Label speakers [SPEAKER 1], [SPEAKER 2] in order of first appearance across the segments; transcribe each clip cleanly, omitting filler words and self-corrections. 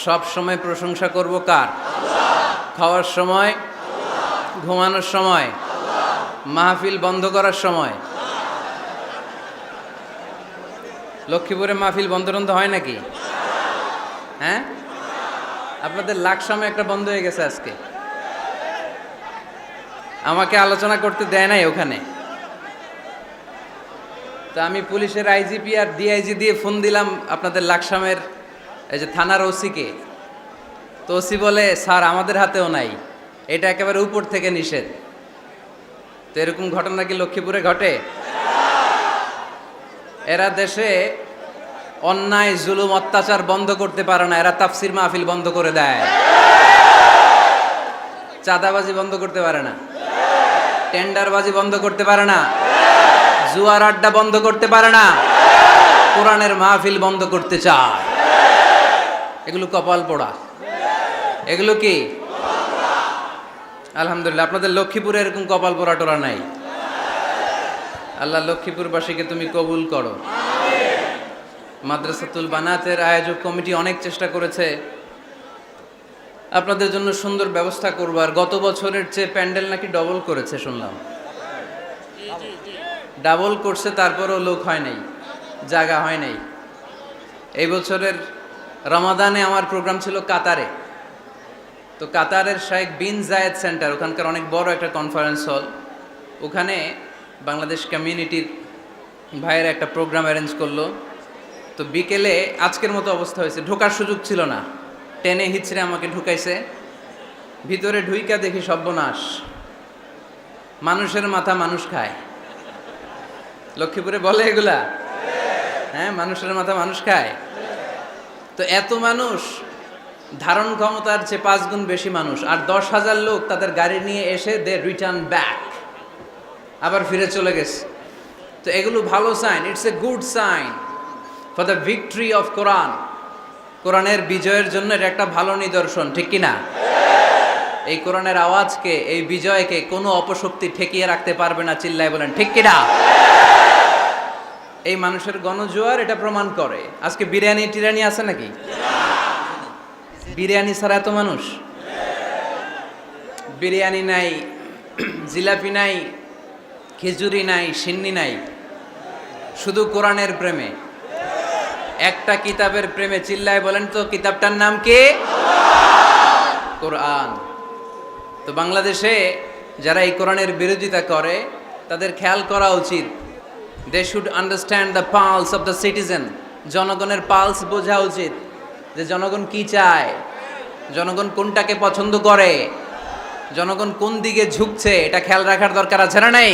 [SPEAKER 1] সব সময় প্রশংসা করব কার? খাওয়ার সময়, ঘুমানোর সময়, মাহফিল বন্ধ করার সময়। লক্ষ্মীপুরে মাহফিল বন্ধ টন্ধ হয় নাকি? হ্যাঁ, আপনাদের লাকসামে একটা বন্ধ হয়ে গেছে আজকে। আমাকে আলোচনা করতে দেয় নাই ওখানে। তা আমি পুলিশের আইজিপি আর ডিআইজি দিয়ে ফোন দিলাম আপনাদের লাকসামের এই যে থানার ওসিকে। তো ওসি বলে, স্যার আমাদের হাতেও নাই, এটা একেবারে উপর থেকে নিষেধ। তো এরকম ঘটনা কি লক্ষ্মীপুরে ঘটে? এরা দেশে অন্যায় জুলুম অত্যাচার বন্ধ করতে পারে না, এরা তাফসির মাহফিল বন্ধ করে দেয়। চাঁদাবাজি বন্ধ করতে পারে না, টেন্ডারবাজি বন্ধ করতে পারে না, জুয়ার আড্ডা বন্ধ করতে পারে না, কোরআনের মাহফিল বন্ধ করতে চায়। এগুলো কপাল পোড়া। এগুলো কি? আলহামদুলিল্লাহ, আপনাদের লক্ষ্মীপুরে এরকম কপাল পোড়া টোরা নাই। আল্লাহ লক্ষ্মীপুরবাসীকে তুমি কবুল করো। মাদ্রাসাতুল বানাতের আয়োজক কমিটি অনেক চেষ্টা করেছে আপনাদের জন্য সুন্দর ব্যবস্থা করবার। গত বছরের চেয়ে প্যান্ডেল নাকি ডবল করেছে শুনলাম। ডাবল করছে, তারপরও লোক হয় নাই, জায়গা হয় নাই। এই বছরের রমাদানে আমার প্রোগ্রাম ছিল কাতারে। তো কাতারের শাইখ বিন জায়েদ সেন্টার, ওখানকার অনেক বড় একটা কনফারেন্স হল, ওখানে বাংলাদেশ কমিউনিটির ভাইয়ের একটা প্রোগ্রাম অ্যারেঞ্জ করলো। তো বিকেলে আজকের মতো অবস্থা হয়েছে, ঢোকার সুযোগ ছিল না, টেনে হিচড়ে আমাকে ঢুকাইছে। ভিতরে ঢুইকা দেখি সর্বনাশ, মানুষের মাথা মানুষ খায়। লক্ষ্মীপুরে বলে এগুলা? হ্যাঁ, মানুষের মাথা মানুষ খায়। তো এত মানুষ, ধারণ ক্ষমতার চেয়ে 5 গুণ বেশি মানুষ, আর 10,000 লোক তাদের গাড়ি নিয়ে এসে দে রিটার্ন ব্যাক, আবার ফিরে চলে গেছে। তো এগুলো ভালো sign, it's a good sign for the victory of Quran. কোরআনের বিজয়ের জন্য এটা একটা ভালো নিদর্শন, ঠিক কিনা? এই কোরআনের আওয়াজকে, এই বিজয়কে কোনো অপশক্তি ঠেকিয়ে রাখতে পারবে না, চিল্লায় বলেন ঠিক কিনা? এই মানুষের গণজোয়ার এটা প্রমাণ করে। আজকে বিরিয়ানি টিরানি আছে নাকি? বিরিয়ানি ছাড়া এত মানুষ? বিরিয়ানি নাই, জিলাপি নাই, খিচুড়ি নাই, সিন্নি নাই, শুধু কোরআনের প্রেমে, একটা কিতাবের প্রেমে। চিল্লায় বলেন তো কিতাবটার নাম কি? কোরআন। তো বাংলাদেশে যারা এই কোরআনের বিরোধিতা করে তাদের খেয়াল করা উচিত, they should understand the pulse of the citizen. জনগণের পালস বোঝা উচিত, যে জনগণ কি চায়, জনগণ কোনটাকে পছন্দ করে, জনগণ কোন দিকে ঝুঁকছে, এটা খেয়াল রাখার দরকার আছে না নাই?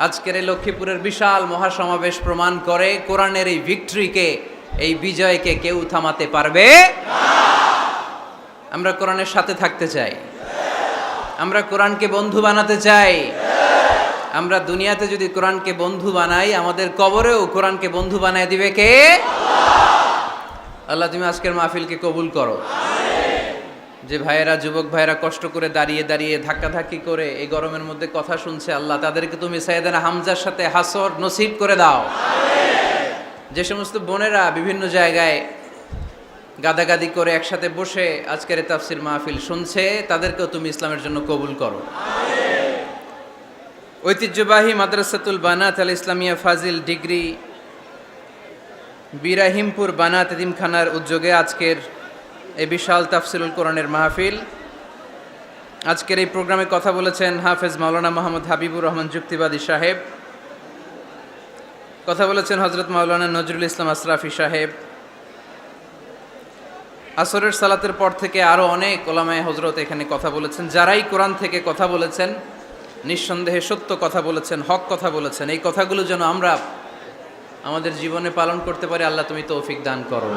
[SPEAKER 1] আজকের এই লক্ষ্মীপুরের বিশাল মহাসমাবেশ প্রমাণ করে কোরআনের এই ভিক্টরিকে, এই বিজয়কে কেউ থামাতে পারবে না। আমরা কোরআনের সাথে থাকতে চাই, আমরা কোরআনকে বন্ধু বানাতে চাই। আমরা দুনিয়াতে যদি কোরআনকে বন্ধু বানাই, আমাদের কবরেও কোরআনকে বন্ধু বানায় দিবে কে? আল্লাহ তুমি আজকের মাহফিলকে কবুল করো। যে ভাইয়েরা, যুবক ভাইয়েরা কষ্ট করে দাঁড়িয়ে দাঁড়িয়ে ধাক্কাধাক্কি করে এই গরমের মধ্যে কথা শুনছে, আল্লাহ তাদেরকে তুমি সাইয়েদনা হামজার সাথে হাসর নসিব করে দাও। যে সমস্ত বোনেরা বিভিন্ন জায়গায় গাদাগাদি করে একসাথে বসে আজকের তাফসির মাহফিল শুনছে, তাদেরকেও তুমি ইসলামের জন্য কবুল করো। ঐতিহ্যবাহী মাদ্রাসাতুল বানাত আল ইসলামিয়া ফাজিল ডিগ্রি বিরাহিমপুর বানাত এতিমখানার উদ্যোগে আজকের এই বিশাল তাফসিরুল কোরআনের মাহফিল। আজকের এই প্রোগ্রামে কথা বলেছেন হাফেজ মাওলানা মোহাম্মদ হাবিবুর রহমান যুক্তিবাদী সাহেব, কথা বলেছেন হজরত মাওলানা নজরুল ইসলাম আশরাফি সাহেব। আসরের সালাতের পর থেকে আরও অনেক ওলামায়ে হজরত এখানে কথা বলেছেন। যারাই কোরআন থেকে কথা বলেছেন, নিঃসন্দেহে সত্য কথা বলেছেন, হক কথা বলেছেন। এই কথাগুলো যেন আমরা আমাদের জীবনে পালন করতে পারি, আল্লাহ তুমি তৌফিক দান করো।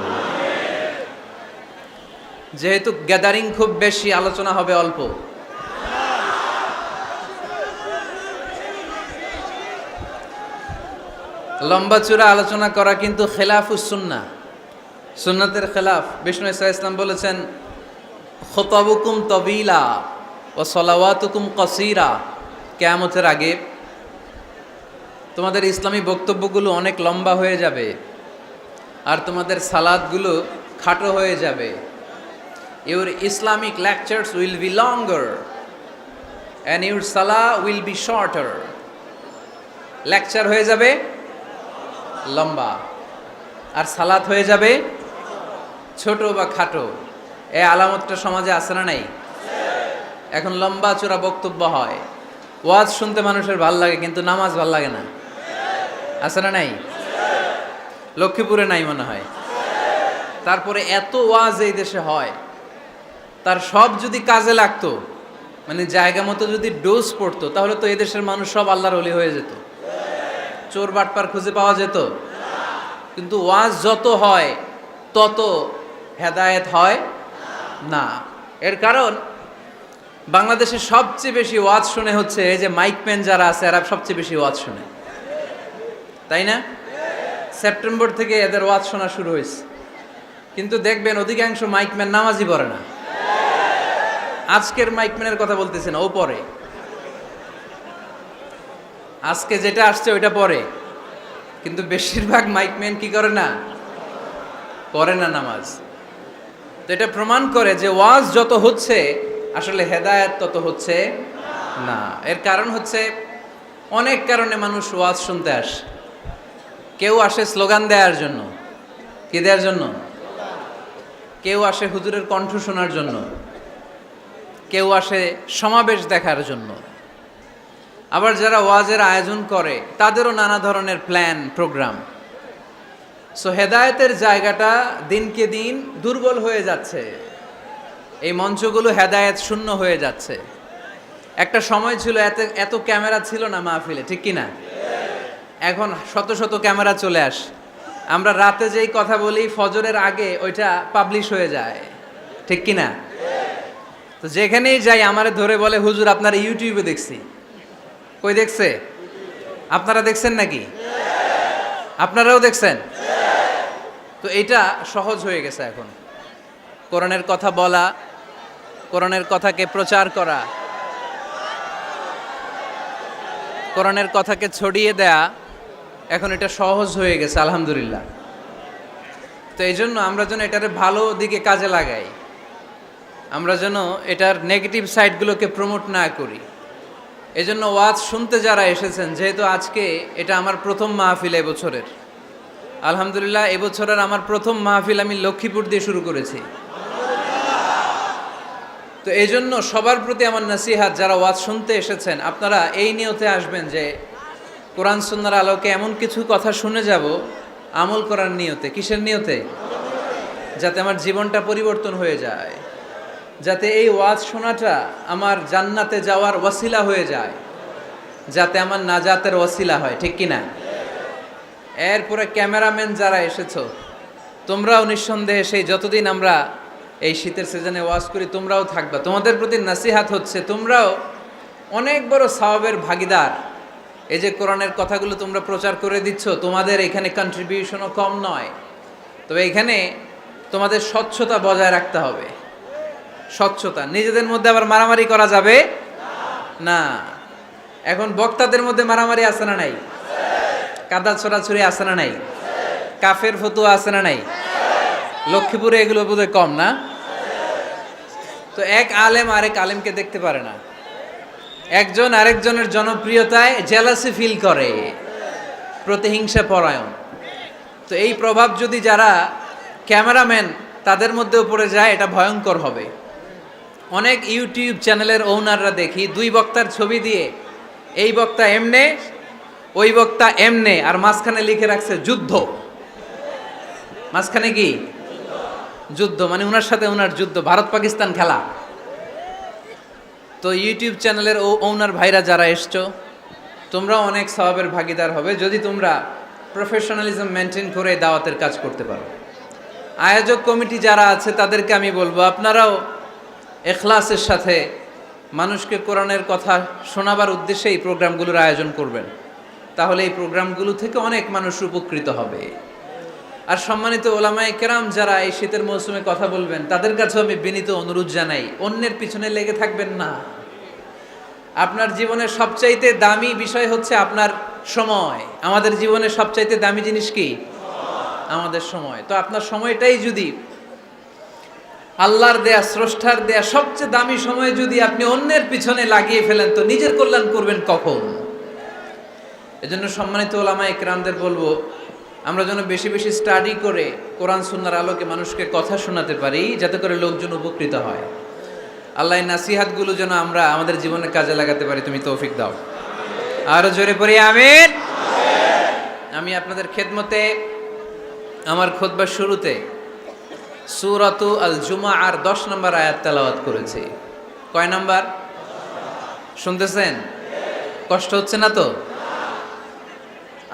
[SPEAKER 1] যেহেতু গ্যাদারিং খুব বেশি, আলোচনা হবে অল্প। লম্বা চূড়া আলোচনা করা কিন্তু খেলাফুস সুন্নাহ, সুন্নাতের খেলাফ। বিষ্ণু ইসা ইসলাম বলেছেন, খুতাবুকুম তবিলা ও সলাওয়াতুকুম কসিরা। কিয়ামতের আগে তোমাদের ইসলামী বক্তব্যগুলো অনেক লম্বা হয়ে যাবে, আর তোমাদের সালাদগুলো খাটো হয়ে যাবে। Your Islamic lectures will be longer and your সালাহ উইল বি শর্টার। লেকচার হয়ে যাবে লম্বা, আর সালাত হয়ে যাবে ছোট বা খাটো। এই আলামতটা সমাজে আছে না নাই? এখন লম্বা চূড়া বক্তব্য হয়, ওয়াজ শুনতে মানুষের ভাল লাগে, কিন্তু নামাজ ভাল লাগে না। আছে না নাই? লক্ষ্মীপুরে নাই মনে হয়। তারপরে এত ওয়াজ এই দেশে হয়, তার সব যদি কাজে লাগতো, মানে জায়গা মতো যদি ডোজ পড়তো, তাহলে তো এই দেশের মানুষ সব আল্লাহর ওলি হয়ে যেত, চোর বাটপার খুঁজে পাওয়া যেত। কিন্তু ওয়াজ যত হয় তত হেদায়েত হয় না। এর কারণ বাংলাদেশে সবচেয়ে বেশি ওয়াজ শুনে হচ্ছে এই যে মাইকম্যান যারা আছে, এরা সবচেয়ে বেশি ওয়াজ শুনে, তাই না? সেপ্টেম্বর থেকে এদের ওয়াজ শোনা শুরু হয়েছে, কিন্তু দেখবেন অধিকাংশ মাইকম্যান নামাজই পড়ে না। আজকের মাইকম্যানের কথা বলতেছি না, ও পড়ে। আজকে যেটা আসছে ওইটা পড়ে, কিন্তু বেশিরভাগ মাইকম্যান কি করে না? পড়ে না নামাজ। তো এটা প্রমাণ করে যে ওয়াজ যত হচ্ছে আসলে হেদায়েত তত হচ্ছে না। এর কারণ হচ্ছে অনেক কারণে মানুষ ওয়াজ শুনতে আসে। কেউ আসে স্লোগান দেওয়ার জন্য, কি দেওয়ার জন্য? কেউ আসে হুজুরের কণ্ঠ শোনার জন্য, কেউ আসে সমাবেশ দেখার জন্য। আবার যারা ওয়াজের আয়োজন করে তাদেরও নানা ধরনের প্ল্যান প্রোগ্রাম। সো হেদায়েতের জায়গাটা দিনকে দিন দুর্বল হয়ে যাচ্ছে, এই মঞ্চগুলো হেদায়েত শূন্য হয়ে যাচ্ছে। একটা সময় ছিল এত এত ক্যামেরা ছিল না মাহফিলে, ঠিক কি না? এখন শত শত ক্যামেরা চলে আসে। আমরা রাতে যেই কথা বলি ফজরের আগে ওইটা পাবলিশ হয়ে যায়, ঠিক কি না? তো যেখানেই যাই আমারে ধরে বলে, হুজুর আপনার ইউটিউবে দেখছি। কই দেখছে? আপনারা দেখছেন নাকি? আপনারাও দেখছেন? তো এটা সহজ হয়ে গেছে এখন। কোরআনের কথা বলা, কোরআনের কথাকে প্রচার করা, কোরআনের কথাকে ছড়িয়ে দেয়া, এখন এটা সহজ হয়ে গেছে আলহামদুলিল্লাহ। তো এই জন্য আমরা যেন এটার ভালো দিকে কাজে লাগাই, আমরা যেন এটার নেগেটিভ সাইডগুলোকে প্রমোট না করি। এই জন্য ওয়াজ শুনতে যারা এসেছেন, যেহেতু আজকে এটা আমার প্রথম মাহফিল এবছরের, আলহামদুলিল্লাহ এবছরের আমার প্রথম মাহফিল আমি লক্ষ্মীপুর দিয়ে শুরু করেছি। তো এই জন্য সবার প্রতি আমার নসিহাত, যারা ওয়াজ শুনতে এসেছেন আপনারা এই নিয়তে আসবেন যে কোরআন সুন্নাহর আলোকে এমন কিছু কথা শুনে যাব আমল করার নিয়তে। কিসের নিয়তে? যাতে আমার জীবনটা পরিবর্তন হয়ে যায়, যাতে এই ওয়াজ শোনাটা আমার জান্নাতে যাওয়ার ওয়াসিলা হয়ে যায়, যাতে আমার নাজাতের ওয়াসিলা হয়, ঠিক কিনা? এরপরে ক্যামেরাম্যান যারা এসেছো, তোমরাও নিঃসন্দেহে সেই যতদিন আমরা এই শীতের সিজনে ওয়াজ করি তোমরাও থাকবা। তোমাদের প্রতি নাসিহাত হচ্ছে তোমরাও অনেক বড় সওয়াবের ভাগীদার। এই যে কোরআনের কথাগুলো তোমরা প্রচার করে দিচ্ছ, তোমাদের এখানে কন্ট্রিবিউশনও কম নয়। তবে এখানে তোমাদের স্বচ্ছতা বজায় রাখতে হবে। স্বচ্ছতা, নিজেদের মধ্যে আবার মারামারি করা যাবে না। এখন বক্তাদের মধ্যে মারামারি আছে না নাই? কাদা ছোড়াছুরি আছে না নাই? কাফের ফতুয়া আছে না নাই? লক্ষ্মীপুরে এগুলো বোধহয় কম না? তো এক আলেম আরেক আলেমকে দেখতে পারে না, একজন আরেকজনের জনপ্রিয়তায় জেলাসি ফিল করে, প্রতিহিংসা পরায়ণ। তো এই প্রভাব যদি যারা ক্যামেরাম্যান তাদের মধ্যেও পড়ে যায়, এটা ভয়ঙ্কর হবে। অনেক ইউটিউব চ্যানেলের ওনাররা দেখি দুই বক্তার ছবি দিয়ে এই বক্তা এমনে, ওই বক্তা এমনে, আর মাঝখানে লিখে রাখছে যুদ্ধ। মাঝখানে কি যুদ্ধ, মানে ওনার সাথে ওনার যুদ্ধ, ভারত পাকিস্তান খেলা। তো ইউটিউব চ্যানেলের ওনার ভাইরা যারা এসছো, তোমরাও অনেক সওয়াবের ভাগীদার হবে যদি তোমরা প্রফেশনালিজম মেনটেন করে দাওয়াতের কাজ করতে পারো। আয়োজক কমিটি যারা আছে তাদেরকে আমি বলবো, আপনারাও ইখলাসের সাথে মানুষকে কোরআনের কথা শোনাবার উদ্দেশ্যে এই প্রোগ্রামগুলোর আয়োজন করবেন। তাহলে এই প্রোগ্রামগুলো থেকে অনেক মানুষ উপকৃত হবে। আর সম্মানিত ওলামায়ে কেরাম যারা এই শীতের মৌসুমে কথা বলবেন, তাদের কাছেও আমি বিনীত অনুরোধ জানাই, অন্যের পিছনে লেগে থাকবেন না। আপনার জীবনের সবচাইতে দামি বিষয় হচ্ছে আপনার সময়। আমাদের জীবনের সবচাইতে দামি জিনিস কি? আমাদের সময়। তো আপনার সময়টাই যদি আল্লাহর দেয়া, স্রষ্টার দেয়া সবচেয়ে দামি সময় যদি আপনি অন্যের পিছনে লাগিয়ে ফেলেন তো নিজের কল্যাণ করবেন কখন? এজন্য সম্মানিত ওলামায়ে কেরামদের বলবো, আমরা যেন বেশি বেশি স্টাডি করে কোরআন সুন্নাহর আলোকে মানুষকে কথা শোনাতে পারি, যাতে করে লোকজন উপকৃত হয়। আল্লাহ নাসিহাতগুলো যেন আমরা আমাদের জীবনে কাজে লাগাতে পারি, তুমি তৌফিক দাও। আরো জোরে পড়ি আমিন। আমি আপনাদের খেদমতে আমার খুতবার শুরুতে সূরাতু আল জুমআর 10 নম্বর আয়াত তেলাওয়াত করেছি। কয় নাম্বার শুনতেছেন? কষ্ট হচ্ছে না তো?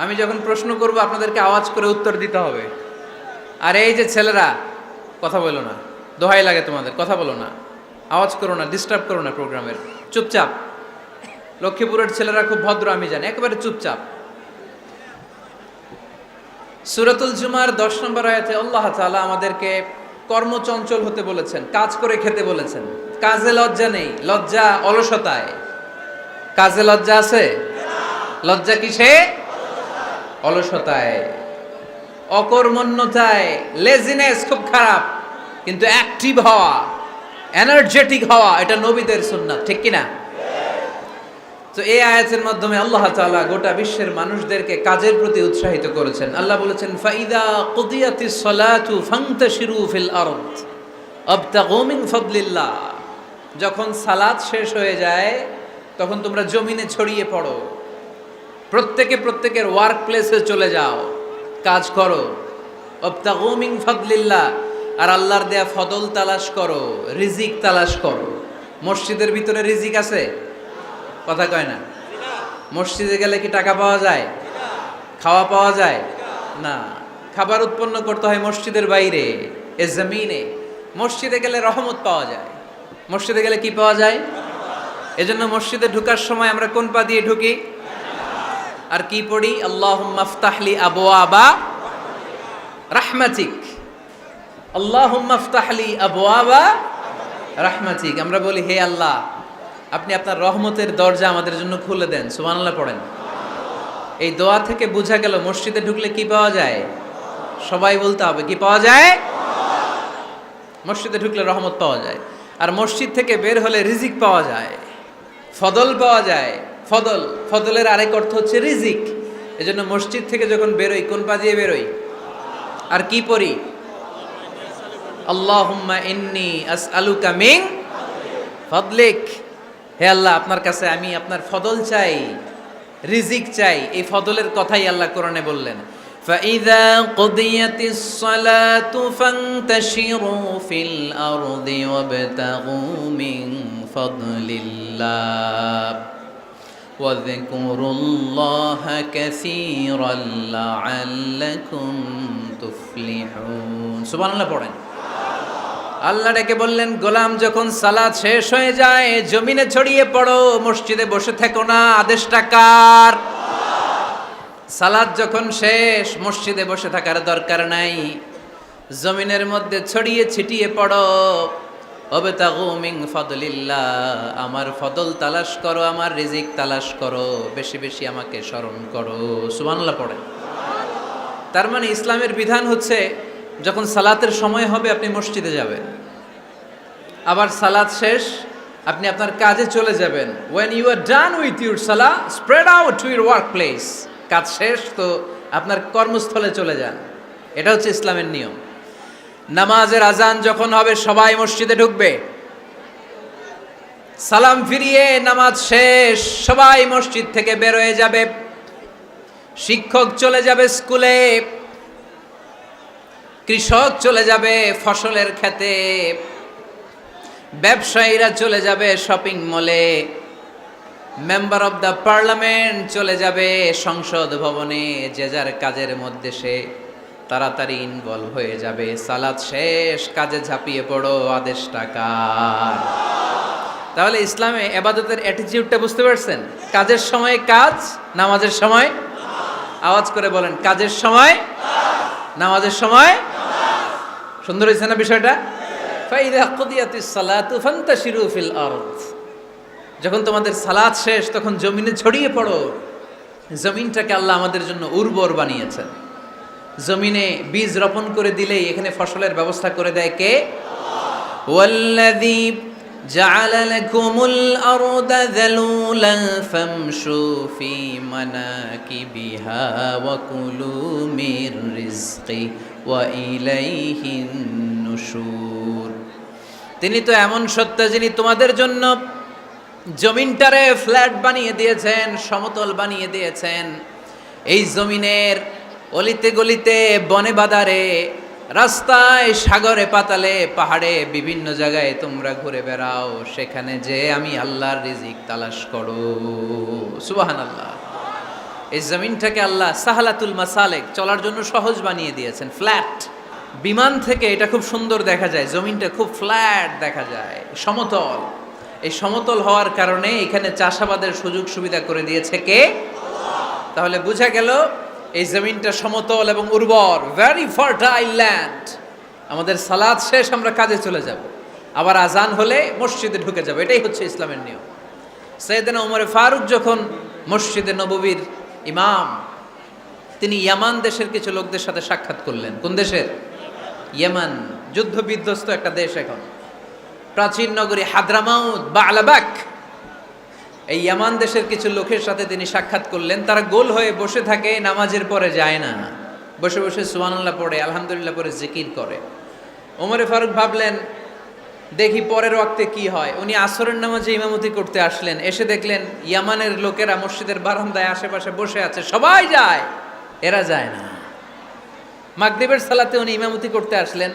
[SPEAKER 1] আমি যখন প্রশ্ন করব আপনাদেরকে আওয়াজ করে উত্তর দিতে হবে। আর এই যে ছেলেরা, কথা বলো না, দোহাই লাগে তোমাদের, কথা বলো না, আওয়াজ করো না, ডিস্টার্ব করো না প্রোগ্রামের, চুপচাপ। লক্ষ্মীপুরের ছেলেরা খুব ভদ্র আমি জানি, একেবারে চুপচাপ। সূরাতুল জুমার 10 নম্বর আয়াতে আল্লাহ তাআলা আমাদেরকে কর্মচঞ্চল হতে বলেছেন, কাজ করে খেতে বলেছেন। কাজে লজ্জা নেই, লজ্জা অলসতায়। কাজে লজ্জা আছে? লজ্জা কিসে? অলসতায়, অকর্মণ্যতায়। লেজিনেস খুব খারাপ, কিন্তু অ্যাক্টিভ হওয়া, এনার্জেটিক হওয়া, এটা নবীদের সুন্নাত, ঠিক কিনা? তো এই আয়াতের মাধ্যমে আল্লাহ তাআলা গোটা বিশ্বের মানুষদেরকে কাজের প্রতি উৎসাহিত করেছেন। আল্লাহ বলেছেন, ফাইদা কুদিয়াতিস সালাতু ফান্তাশিরু ফিল আরদ আবতাগু মিন ফাদলিল্লাহ। যখন সালাত শেষ হয়ে যায় তখন তোমরা জমিনে ছড়িয়ে পড়ো, প্রত্যেকের ওয়ার্ক প্লেসে চলে যাও, কাজ করো। আবতাগু মিন ফাদলিল্লাহ, আর আল্লাহর দেয়া ফদল তালাশ করো, রিজিক তালাশ করো। মসজিদের ভিতরে রিজিক আছে? কথা কয় না। মসজিদে গেলে কি টাকা পাওয়া যায়? খাওয়া পাওয়া যায় না। খাবার উৎপন্ন করতে হয় মসজিদের বাইরে, এ জমিনে। মসজিদে গেলে রহমত পাওয়া যায়। মসজিদে গেলে কি পাওয়া যায়? এজন্য মসজিদে ঢোকার সময় আমরা কোন পা দিয়ে ঢুকি আর কি পড়ি? আল্লাহুম্মা ইফতাহলি আবওয়াবা রাহমাতিক, আল্লাহুম্মা ইফতাহলি আবওয়াবা রাহমাতিক। আমরা বলি, হে আল্লাহ, আপনি আপনার রহমতের দরজা আমাদের জন্য খুলে দেন। সুবহানাল্লাহ পড়েন। এই দোয়া থেকে বোঝা গেল মসজিদে ঢুকলে কি পাওয়া যায়? সবাই বলতে হবে, কি পাওয়া যায়? মসজিদে ঢুকলে রহমত পাওয়া যায়, আর মসজিদ থেকে বের হলে রিজিক পাওয়া যায়, ফদল পাওয়া যায়। ফদলের আরেক অর্থ হচ্ছে রিজিক। এজন্য মসজিদ থেকে যখন বেরোই কোন পা দিয়ে বেরোই আর কি পড়ি? আল্লাহুম্মা ইন্নী আসআলুকা মিন ফাদলিক। হে আল্লাহ, আপনার কাছে আমি আপনার ফদল চাই, রিজিক চাই। এই ফদলের কথাই আল্লাহ কোরআনে বললেন, ফাইযা কুদিয়াতিস সালাতু ফান্তাশিরু ফিল আরদি ওয়াবতাগু মিন ফাদলিল্লাহ ওয়াযকুরুল্লাহা কাসীরান লাআল্লাকুম তুফলিহুন। সুবহানাল্লাহ পড়েন। আল্লাহ ডেকে বললেন, গোলাম যখন সালাত শেষ হয়ে যায় জমিনে ছড়িয়ে পড়ো, মসজিদে বসে থেকো না। আদেশটা কার? সালাত যখন শেষ মসজিদে বসে থাকার দরকার নাই, জমিনের মধ্যে ছড়িয়ে ছিটিয়ে পড়ো। ওয়াবতাগু মিন ফাদলিল্লাহ, আমার ফদল তালাশ করো, আমার রিজিক তালাশ করো, বেশি বেশি আমাকে স্মরণ করো। সুবহানাল্লাহ পড়েন। তার মানে ইসলামের বিধান হচ্ছে, যখন সালাতের সময় হবে আপনি মসজিদে যাবেন, আবার সালাত শেষ আপনি আপনার কাজে চলে যাবেন। when you are done with your salah spread out to your workplace। কাজ শেষ তো আপনার কর্মস্থলে চলে যান। এটা হচ্ছে ইসলামের নিয়ম। নামাজের আজান যখন হবে সবাই মসজিদে ঢুকবে, সালাম ফিরিয়ে নামাজ শেষ সবাই মসজিদ থেকে বের হয়ে যাবে। শিক্ষক চলে যাবে স্কুলে, কৃষক চলে যাবে ফসলের খেতে, ব্যবসায়ীরা চলে যাবে শপিং মলে, মেম্বার অব দ্য পার্লামেন্ট চলে যাবে সংসদ ভবনে। যে যার কাজের মধ্যে সে তাড়াতাড়ি ইনভলভ হয়ে যাবে। সালাত শেষ, কাজে ঝাঁপিয়ে পড়ো। আদেশটা কার? তাহলে ইসলামে ইবাদতের অ্যাটিটিউডটা বুঝতে পারছেন? কাজের সময় কাজ, নামাজের সময় আওয়াজ করে বলেন, কাজের সময় নামাজের সময়। সুন্দর হয়েছে না বিষয়টা? ফাইদা কুদিয়াতিস সালাতু ফান্তাশিরু ফিল আরদ। যখন তোমাদের সালাত শেষ তখন জমিনে ছড়িয়ে পড়ো। জমিনটাকে আল্লাহ আমাদের জন্য উর্বর বানিয়েছেন। জমিনে বীজ রোপণ করে দিলেই এখানে ফসলের ব্যবস্থা করে দেয় কে? ওয়াল্লাযী জা'আলা লাকুমুল আরদা যালুলান ফামশু ফি মানাকিবিহা ওয়া কুলু মির রিজকি ওয়া ইলাইহিন নুশুর। তিনি তো এমন সত্তা যিনি তোমাদের জন্য জমিনটারে ফ্ল্যাট বানিয়ে দিয়েছেন, সমতল বানিয়ে দিয়েছেন। এই জমিনের অলিতে গলিতে, বনে বাদারে, রাস্তায়, সাগরে, পাতালে, পাহাড়ে, বিভিন্ন জায়গায় তোমরা ঘুরে বেড়াও, সেখানে যে আমি আল্লাহর রিজিক তালাশ করো। সুবহানাল্লাহ। এই জমিনটাকে আল্লাহ সাহালাতুল মাসালেক, চলার জন্য সহজ বানিয়ে দিয়েছেন, ফ্ল্যাট। বিমান থেকে এটা খুব সুন্দর দেখা যায়, জমিনটা খুব ফ্ল্যাট দেখা যায়, সমতল। এই সমতল হওয়ার কারণে এখানে চাষাবাদের সুযোগ সুবিধা করে দিয়েছে কে? তাহলে বোঝা গেল এই জমিনটা সমতল এবং উর্বর, ভেরি ফার্টাইল ল্যান্ড। আমাদের সালাত শেষ, আমরা কাজে চলে যাব, আবার আজান হলে মসজিদে ঢুকে যাব। এটাই হচ্ছে ইসলামের নিয়ম। সাইয়েদনা ওমর ফারুক যখন মসজিদে নববীর ইমাম, তিনি ইয়ামান দেশের কিছু লোকদের সাথে সাক্ষাৎ করলেন। কোন দেশের? ইয়ামান, যুদ্ধ বিধ্বস্ত একটা দেশ এখন। প্রাচীন নগরী হাদ্রামাউত বা আলাবাক, এই ইয়ামান দেশের কিছু লোকের সাথে তিনি সাক্ষাৎ করলেন। তারা গোল হয়ে বসে থাকে, নামাজের পরে যায় না, বসে বসে সুবহানাল্লাহ পড়ে, আলহামদুলিল্লাহ পড়ে জিকির করে। ওমরে ফারুক ভাবলেন দেখি পরের ওয়াক্তে কি হয়। উনি আসরের নামাজে ইমামতি করতে আসলেন, এসে দেখলেন ইয়ামানের লোকেরা মসজিদের বারান্দায় আশেপাশে বসে আছে, সবাই যায়, এরা যায় না। মাগরিবের সালাতে উনি ইমামতি করতে আসলেন,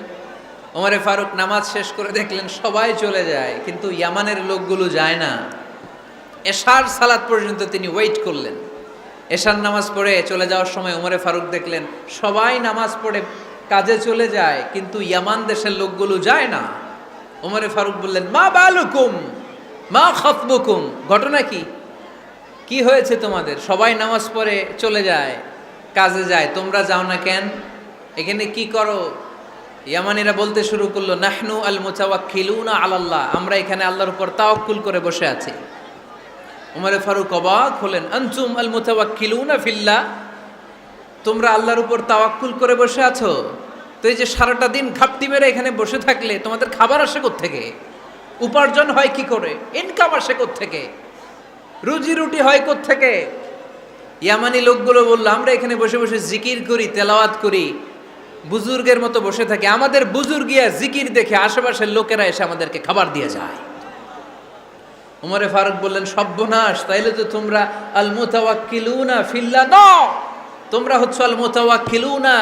[SPEAKER 1] ওমরে ফারুক নামাজ শেষ করে দেখলেন সবাই চলে যায়, কিন্তু ইয়ামানের লোকগুলো যায় না। এশার সালাত পর্যন্ত তিনি ওয়েট করলেন। এশার নামাজ পড়ে চলে যাওয়ার সময় ওমরে ফারুক দেখলেন সবাই নামাজ পড়ে কাজে চলে যায়, কিন্তু ইয়ামান দেশের লোকগুলো যায় না। ওমরে ফারুক বললেন, মা বালুকুম মা খাতবুকুম, ঘটনা কি? কি হয়েছে তোমাদের? সবাই নামাজ পড়ে চলে যায়, কাজে যায়, তোমরা যাও না কেন? এখানে কি করো? ইয়ামানিরা বলতে শুরু করলো, নাহনু আল মুতাওয়াক্কিলুনা আলাল্লাহ, আমরা এখানে আল্লাহর উপর তাওয়াক্কুল করে বসে আছি। ওমরে ফারুক অবাক হলেন, আনতুম আল মুতাওয়াক্কিলুনা ফিল্লাহ, তোমরা আল্লাহর উপর তাওয়াক্কুল করে বসে আছো? তো এই যে সারাটা দিন ঘাপটি মেরে এখানে বসে থাকলে তোমাদের খাবার আসে কোত্থেকে? উপার্জন হয় কি করে? ইনকাম আসে কোত্থেকে? রুজি রুটি হয় কোত্থেকে? ইয়ামানি লোকগুলো বললো, আমরা এখানে বসে বসে জিকির করি, তেলাওয়াত করি, বুজুর্গের মতো বসে থাকি। আমাদের বুজুর্গিয়া জিকির দেখে আশেপাশের লোকেরা এসে আমাদেরকে খাবার দিয়ে যায়। ওমরে ফারুক বললেন, সর্বনাশ, তাইলে তো তোমরা আল মুতাওয়াক্কিলুনা ফিল্লাহ নও, তোমরা হচ্ছে আল মুতাওয়াক্কিলুনা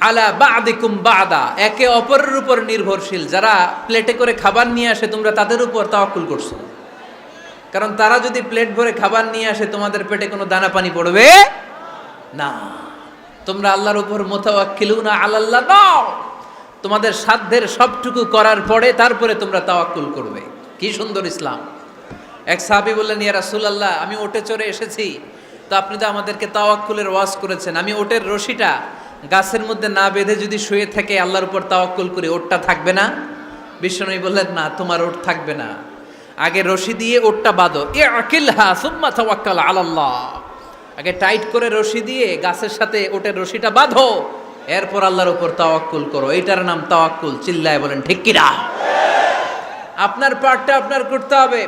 [SPEAKER 1] আলা বা'দিকুম বা'দা, একে অপরের উপর নির্ভরশীল। যারা প্লেটে করে খাবার নিয়ে আসে তোমরা তাদের উপর তাওয়াক্কুল করছো, কারণ তারা যদি প্লেট ভরে খাবার নিয়ে আসে তোমাদের পেটে কোনো দানা পানি পড়বে না। তোমরা আল্লাহর উপর মুতাওয়াক্কিলুনা আলাল্লাহ নও, তোমাদের সাধ্যের সবটুকু করার পরে তারপরে তোমরা তাওয়াক্কুল করবে। কি সুন্দর ইসলাম! এক সাহাবী বললেন, ইয়া রাসূলুল্লাহ, আমি ওটে চড়ে এসেছি, তো আপনি তো আমাদেরকে তাওয়াক্কুলের ওয়াজ করেছেন, আমি ওটের রশিটা গাছের মধ্যে না বেঁধে যদি শুয়ে থেকে আল্লাহর উপর তাওয়াক্কুল করি, ওটটা থাকবে না? বিশ্বনবী বললেন, না, তোমার ওট থাকবে না, আগে রশি দিয়ে ওটটা বাঁধো, ইআকিলহা সুম্মা তাওয়াক্কাল আলাল্লাহ, আগে টাইট করে রশি দিয়ে গাছের সাথে ওটের রশিটা বাঁধো, এরপর আল্লাহর উপর তাওয়াক্কুল করো। এইটার নাম তাওয়াক্কুল। চিল্লায় বলেন ঠিক কিনা? আপনার পার্টটা আপনার করতে হবে,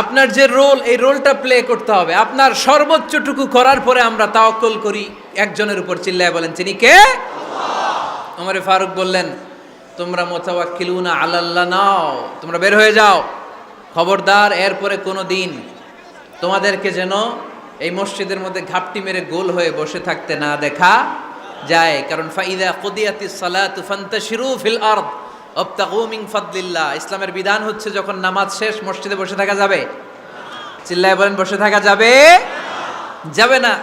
[SPEAKER 1] আপনার যে রোল, এই রোলটা প্লে করতে হবে। আপনার সর্বোচ্চটুকু করার পরে আমরা তাওয়াক্কুল করি একজনের উপর। চিল্লায় বলেন তিনি কে? আল্লাহ। ওমরে ফারুক বললেন, তোমরা মুতাওয়াক্কিলুনা আলাল্লাহ নাও, তোমরা বের হয়ে যাও, খবরদার এরপরে কোনো দিন তোমাদেরকে যেন এই মসজিদের মধ্যে ঘাপটি মেরে গোল হয়ে বসে থাকতে না দেখা যায়। কারণ ফাইদা কুদিয়াতিস সালাতু ফান্তাশিরু ফিল আরদ ওয়াবতাগু মিন ফাদলিল্লাহ, ইসলামের বিধান হচ্ছে যখন নামাজ শেষ মসজিদে বসে থাকা যাবে? চিল্লায় বলেন, বসে থাকা যাবে? যাবে না।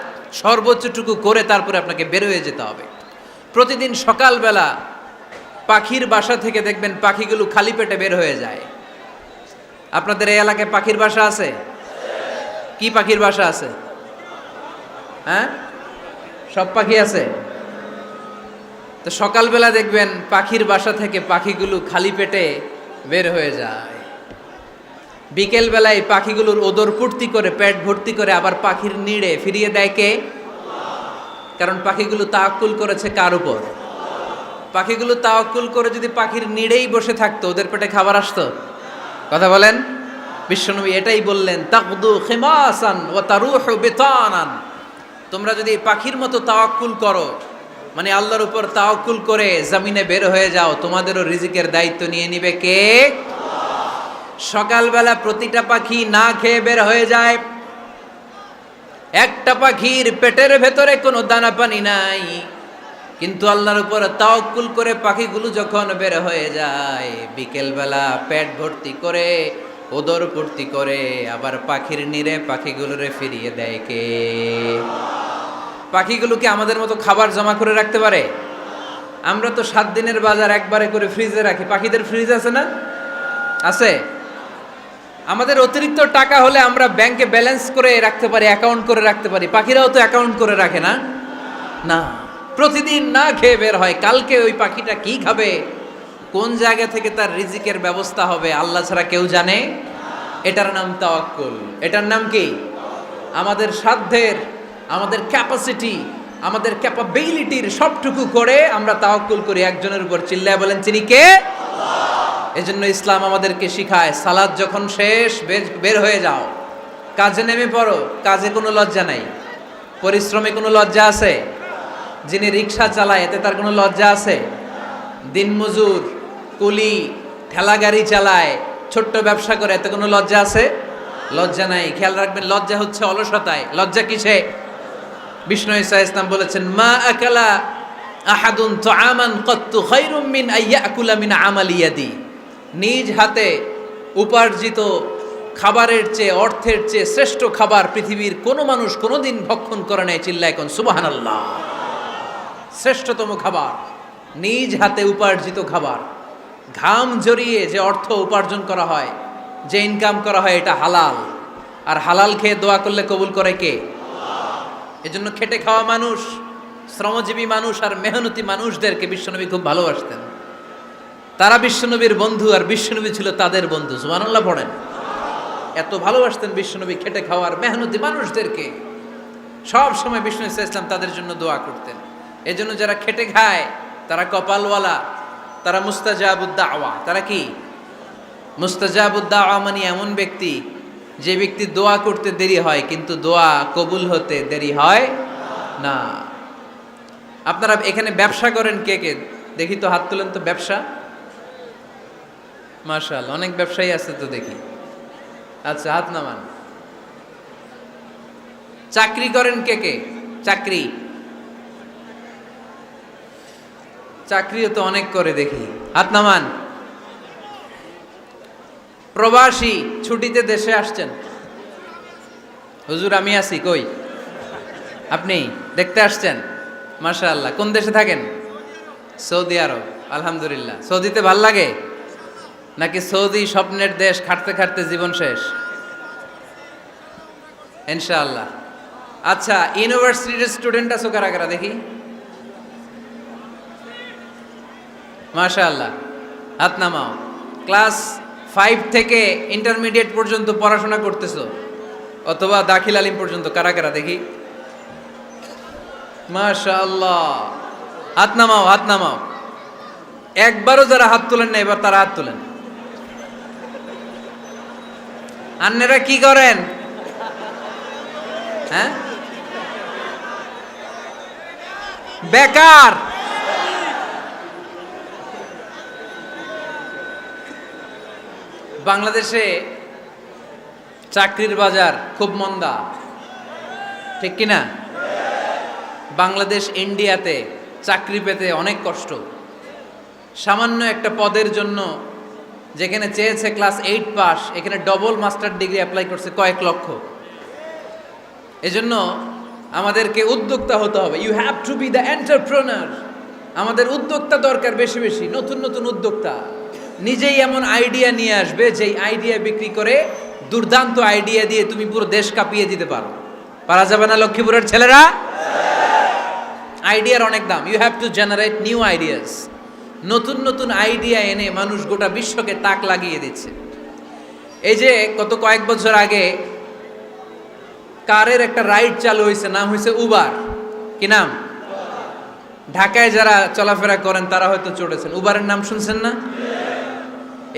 [SPEAKER 1] সর্বোচ্চটুকু করে তারপরে আপনাকে বের হয়ে যেতে হবে। প্রতিদিন সকালবেলা পাখির বাসা থেকে দেখবেন পাখিগুলো খালি পেটে বের হয়ে যায়। আপনাদের এই এলাকায় পাখির বাসা আছে? কি পাখির বাসা আছে? হ্যাঁ, সব পাখি আছে। তো সকালবেলা দেখবেন পাখির বাসা থেকে পাখিগুলো খালি পেটে বের হয়ে যায়। বিকেল বেলায় পাখিগুলোর ওদর পূর্তি করে, পেট ভর্তি করে আবার পাখির নিড়ে ফিরিয়ে দেয় কে? কারণ পাখিগুলো তাওয়াক্কুল করেছে কার উপর? পাখিগুলো তাওয়াক্কুল করে যদি পাখির নিড়েই বসে থাকতো, ওদের পেটে খাবার আসতো? কথা বলেন। বিশ্বনবী এটাই বললেন, তাকদু খিমাসান ওয়া তারুহু বিতানান। তোমরা যদি পাখির মতো তাওয়াক্কুল করো, মানে আল্লাহর উপর তাওয়াক্কুল করে জমিনে বের হয়ে যাও, তোমাদেরও রিজিকের দায়িত্ব নিয়ে নিবে কে? সকালবেলা প্রতিটা পাখি না খেয়ে বের হয়ে যায়। একটা পাখির পেটের ভেতরে কোনো দানা পানি নাই, কিন্তু আল্লাহর উপর তাওয়াক্কুল করে পাখিগুলো যখন বের হয়ে যায়, বিকেলবেলা পেট ভর্তি করে, ওদর ভর্তি করে, আবার পাখির নিরে পাখিগুলোরে ফিরিয়ে দেয় কে? পাখিগুলোকে আমাদের মতো খাবার জমা করে রাখতে পারে? আমরা তো 7 দিনের বাজার একবারে করে ফ্রিজে রাখি। পাখিদের ফ্রিজ আছে না? আছে। আমাদের অতিরিক্ত টাকা হলে আমরা ব্যাংকে ব্যালেন্স করে রাখতে পারি, অ্যাকাউন্ট করে রাখতে পারি। পাখিরাও তো অ্যাকাউন্ট করে রাখে না? না, প্রতিদিন না খেয়ে বের হয়। কালকে ওই পাখিটা কি খাবে, কোন জায়গা থেকে তার রিজিকের ব্যবস্থা হবে, আল্লাহ ছাড়া কেউ জানে। এটার নাম তাওয়াক্কুল। এটার নাম কি? আমাদের সাধ্যের, আমাদের ক্যাপাসিটি, আমাদের ক্যাপাবিলিটির সবটুকু করে আমরা তাওয়াক্কুল করি একজনের উপর। চিল্লায় বলেন, চিনি কে? এজন্য ইসলাম আমাদেরকে শিখায়, সালাত যখন শেষ, বের হয়ে যাও, কাজে নেমে পড়ো। কাজে কোনো লজ্জা নাই, পরিশ্রমে কোনো লজ্জা আছে? যিনি রিক্সা চালায় এতে তার কোনো লজ্জা আছে? দিনমজুর, কুলি, ঠেলা গাড়ি চালায়, ছোট্ট ব্যবসা করে, এতে কোনো লজ্জা আছে? লজ্জা নাই। খেয়াল রাখবেন, লজ্জা হচ্ছে অলসতায়। লজ্জা কিসে? বিষ্ণু ঈসা ইসলাম বলেছেন, মা আকালা আহাদুন তুআমান কাত্তু খায়রুম মিন আইয়াকুলা মিন আমালি ইয়াদি। নিজ হাতে উপার্জিত খাবারের চেয়ে, অর্থের চেয়ে শ্রেষ্ঠ খাবার পৃথিবীর কোনো মানুষ কোনোদিন ভক্ষণ করে নাই। চিল্লায় কোন সুবহানাল্লাহ। শ্রেষ্ঠতম খাবার নিজ হাতে উপার্জিত খাবার। ঘাম জড়িয়ে যে অর্থ উপার্জন করা হয়, যে ইনকাম করা হয়, এটা হালাল। আর হালাল খেয়ে দোয়া করলে কবুল করে কে? এজন্য খেটে খাওয়া মানুষ, শ্রমজীবী মানুষ আর মেহনতি মানুষদেরকে বিশ্বনবী খুব ভালোবাসতেন। তারা বিশ্বনবীর বন্ধু, আর বিশ্বনবী ছিল তাদের বন্ধু। সুবহানাল্লাহ পড়েন। এত ভালোবাসতেন বিশ্বনবী খেটে খাওয়ার মেহনতি মানুষদেরকে। সব সময় বিষ্ণু ইসলাম তাদের জন্য দোয়া করতেন। এজন্য যারা খেটে খায় তারা কপালওয়ালা, তারা মুস্তাজাবুদ দাওয়া। তারা কি? মুস্তাজাবুদ দাওয়া মানে এমন ব্যক্তি, যে ব্যক্তি দোয়া করতে দেরি হয় কিন্তু দোয়া কবুল হতে দেরি হয় না। আপনারা এখানে ব্যবসা করেন কে কে? দেখি তো, হাত তুলেন তো। ব্যবসা, মাশাআল্লাহ, অনেক ব্যবসায়ী আছে তো দেখি। আচ্ছা, হাত নামান। চাকরি করেন কে কে? চাকরি, চাকরিও তো অনেক করে দেখি, হাত নামান। প্রবাসী, ছুটিতে দেশে আসছেন। হুজুর আমি আছি, কই? আপনি দেখতে আসছেন? মাশাআল্লাহ। কোন দেশে থাকেন? সৌদি আরব। আলহামদুলিল্লাহ। সৌদিতে ভাল লাগে নাকি সৌদি স্বপ্নের দেশ, খাটতে খাটতে জীবন শেষ? ইনশাআল্লাহ। আচ্ছা, ইউনিভার্সিটির স্টুডেন্ট আছো কারা কারা দেখি? মাশাআল্লাহ, হাত নামাও। ক্লাস 5 থেকে ইন্টারমিডিয়েট পর্যন্ত পড়াশোনা করতেছো, অথবা দাখিল আলিম পর্যন্ত, কারা কারা দেখি? মাশাআল্লাহ, হাত নামাও, হাত নামাও। একবারও যারা হাত তোলেন না, এবার তারা হাত তোলেন। আন্নেরা কি করেন? হ্যাঁ, বেকার। বাংলাদেশে চাকরির বাজার খুব মন্দা, ঠিক কিনা? বাংলাদেশ ইন্ডিয়াতে চাকরি পেতে অনেক কষ্ট। সামান্য একটা পদের জন্য যেখানে চেয়েছে ক্লাস 8 পাস, এখানে ডবল মাস্টার ডিগ্রি অ্যাপ্লাই করছে কয়েক লক্ষ। এজন্য আমাদেরকে উদ্যোক্তা হতে হবে। You have to be the entrepreneur. আমাদের উদ্যোক্তা দরকার, বেশি বেশি নতুন নতুন উদ্যোক্তা। নিজেই এমন আইডিয়া নিয়ে আসবে, যেই আইডিয়া বিক্রি করে, দুর্দান্ত আইডিয়া দিয়ে তুমি পুরো দেশ কাঁপিয়ে দিতে পারো। পারা যাবে না লক্ষ্মীপুরের ছেলেরা? আইডিয়ার অনেক দাম। You have to generate new ideas. নতুন নতুন আইডিয়া এনে মানুষ গোটা বিশ্বকে তাক লাগিয়ে দিচ্ছে। এই যে গত কয়েক বছর আগে কারের একটা রাইড চালু হয়েছে, নাম হয়েছে উবার। কি নাম? ঢাকায় যারা চলাফেরা করেন তারা হয়তো চড়েছেন, উবারের নাম শুনছেন না?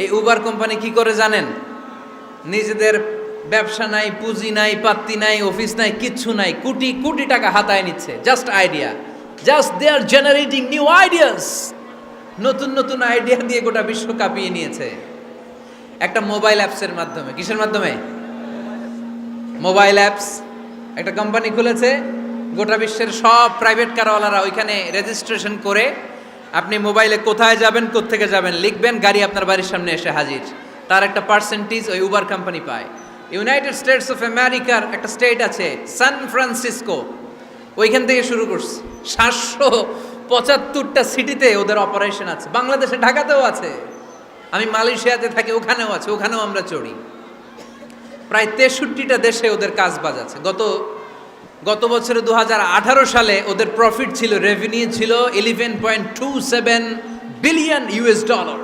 [SPEAKER 1] এই উবার কোম্পানি কি করে জানেন? নিজেদের ব্যবসা নাই, পুঁজি নাই, পাত্তি নাই, অফিস নাই, কিচ্ছু নাই, কোটি কোটি টাকা হাতায় নিচ্ছে। Just idea, just they are generating new ideas. নতুন নতুন আইডিয়া দিয়ে গোটা বিশ্ব কাঁপিয়ে নিয়েছে একটা মোবাইল অ্যাপসের মাধ্যমে। কিসের মাধ্যমে? Mobile apps. একটা কোম্পানি খুলেছে, গোটা বিশ্বের সব প্রাইভেট কারওয়ালারা ওইখানে রেজিস্ট্রেশন করে আপনি মোবাইলে কোথায় যাবেন, কোত্থেকে যাবেন লিখবেন, গাড়ি আপনার বাড়ির সামনে এসে হাজির। তার একটা পার্সেন্টেজ ওই উবার কোম্পানি পায়। ইউনাইটেড স্টেটস অফ আমেরিকার একটা স্টেট আছে সান ফ্রান্সিসকো, ওইখান থেকে শুরু করছে। 775টা সিটিতে ওদের অপারেশন আছে। বাংলাদেশে ঢাকাতেও আছে, আমি মালয়েশিয়াতে থাকি, ওখানেও আছে, ওখানেও আমরা চড়ি। প্রায় 63টা দেশে ওদের কাজ বাজ আছে। গত বছরে 2018 সালে ওদের প্রফিট ছিল, রেভিনিউ ছিল 11.27 billion US dollar,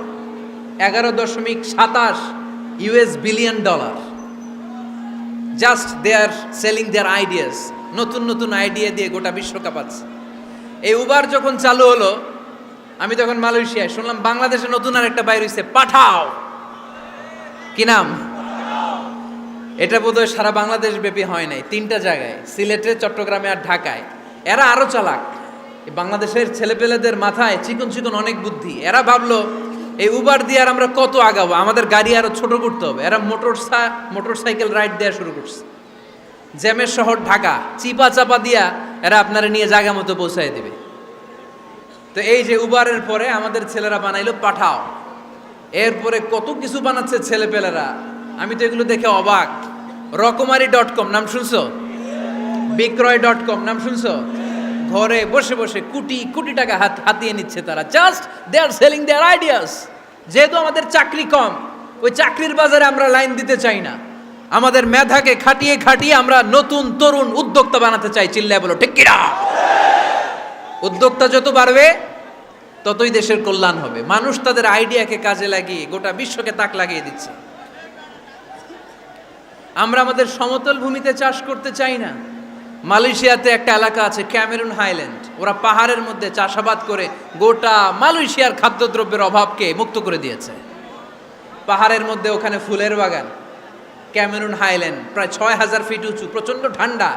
[SPEAKER 1] 11.27 US billion dollar. Just they are selling their ideas. নতুন নতুন আইডিয়া দিয়ে গোটা বিশ্ব কাঁপাচ্ছে। এই উবার যখন চালু হলো, আমি তখন মালয়েশিয়ায়, শুনলাম বাংলাদেশে নতুন আর একটা বাইর হইছে, পাঠাও। কি নাম? এটা বোধহয় সারা বাংলাদেশ ব্যাপী হয় নাই, 3টা জায়গায়, সিলেটে, চট্টগ্রামে আর ঢাকায়। এরা আরো চালাক। বাংলাদেশের ছেলেপেলেদের মাথায় চিকন চিকন অনেক বুদ্ধি। এরা ভাবলো এই উবার দিয়ে আর আমরা কত আগাবো, আমাদের গাড়ি আরো ছোট করতে হবে। এরা মোটরসাইকেল রাইড দেওয়া শুরু করছে। জ্যামের শহর ঢাকা, চিপা চাপা দিয়া এরা আপনারা নিয়ে জায়গা মতো পৌঁছায় দিবে। তো এই যে উবারের পরে আমাদের ছেলেরা বানাইলো পাঠাও। এরপরে কত কিছু বানাচ্ছে ছেলেপেলেরা, আমি তো এগুলো দেখে অবাক। রকমারি.com নাম শুনছো? বিক্রয়.com নাম শুনছো? ঘরে বসে বসে কোটি কোটি টাকা হাতিয়ে নিচ্ছে তারা। Just they are selling their ideas. যেহেতু আমাদের চাকরি কম, ওই চাকরির বাজারে আমরা লাইন দিতে চাই না। আমাদের মেধাকে খাটিয়ে খাটিয়ে আমরা নতুন তরুণ উদ্যোক্তা বানাতে চাই। চিল্লায় বলো ঠিক কিনা? উদ্যোক্তা যত বাড়বে ততই দেশের কল্যাণ হবে। মানুষ তাদের আইডিয়াকে কাজে লাগিয়ে গোটা বিশ্বকে তাক লাগিয়ে দিচ্ছে। আমরা আমাদের সমতল ভূমিতে চাষ করতে চাই না। মালয়েশিয়াতে একটা এলাকা আছে ক্যামেরুন হাইল্যান্ড, ওরা পাহাড়ের মধ্যে চাষাবাদ করে গোটা মালয়েশিয়ার খাদ্যদ্রব্যের অভাবকে মুক্ত করে দিয়েছে। পাহাড়ের মধ্যে ওখানে ফুলের বাগান, ক্যামেরুন হাইল্যান্ড প্রায় 6000 ফিট উঁচু, প্রচণ্ড ঠান্ডা।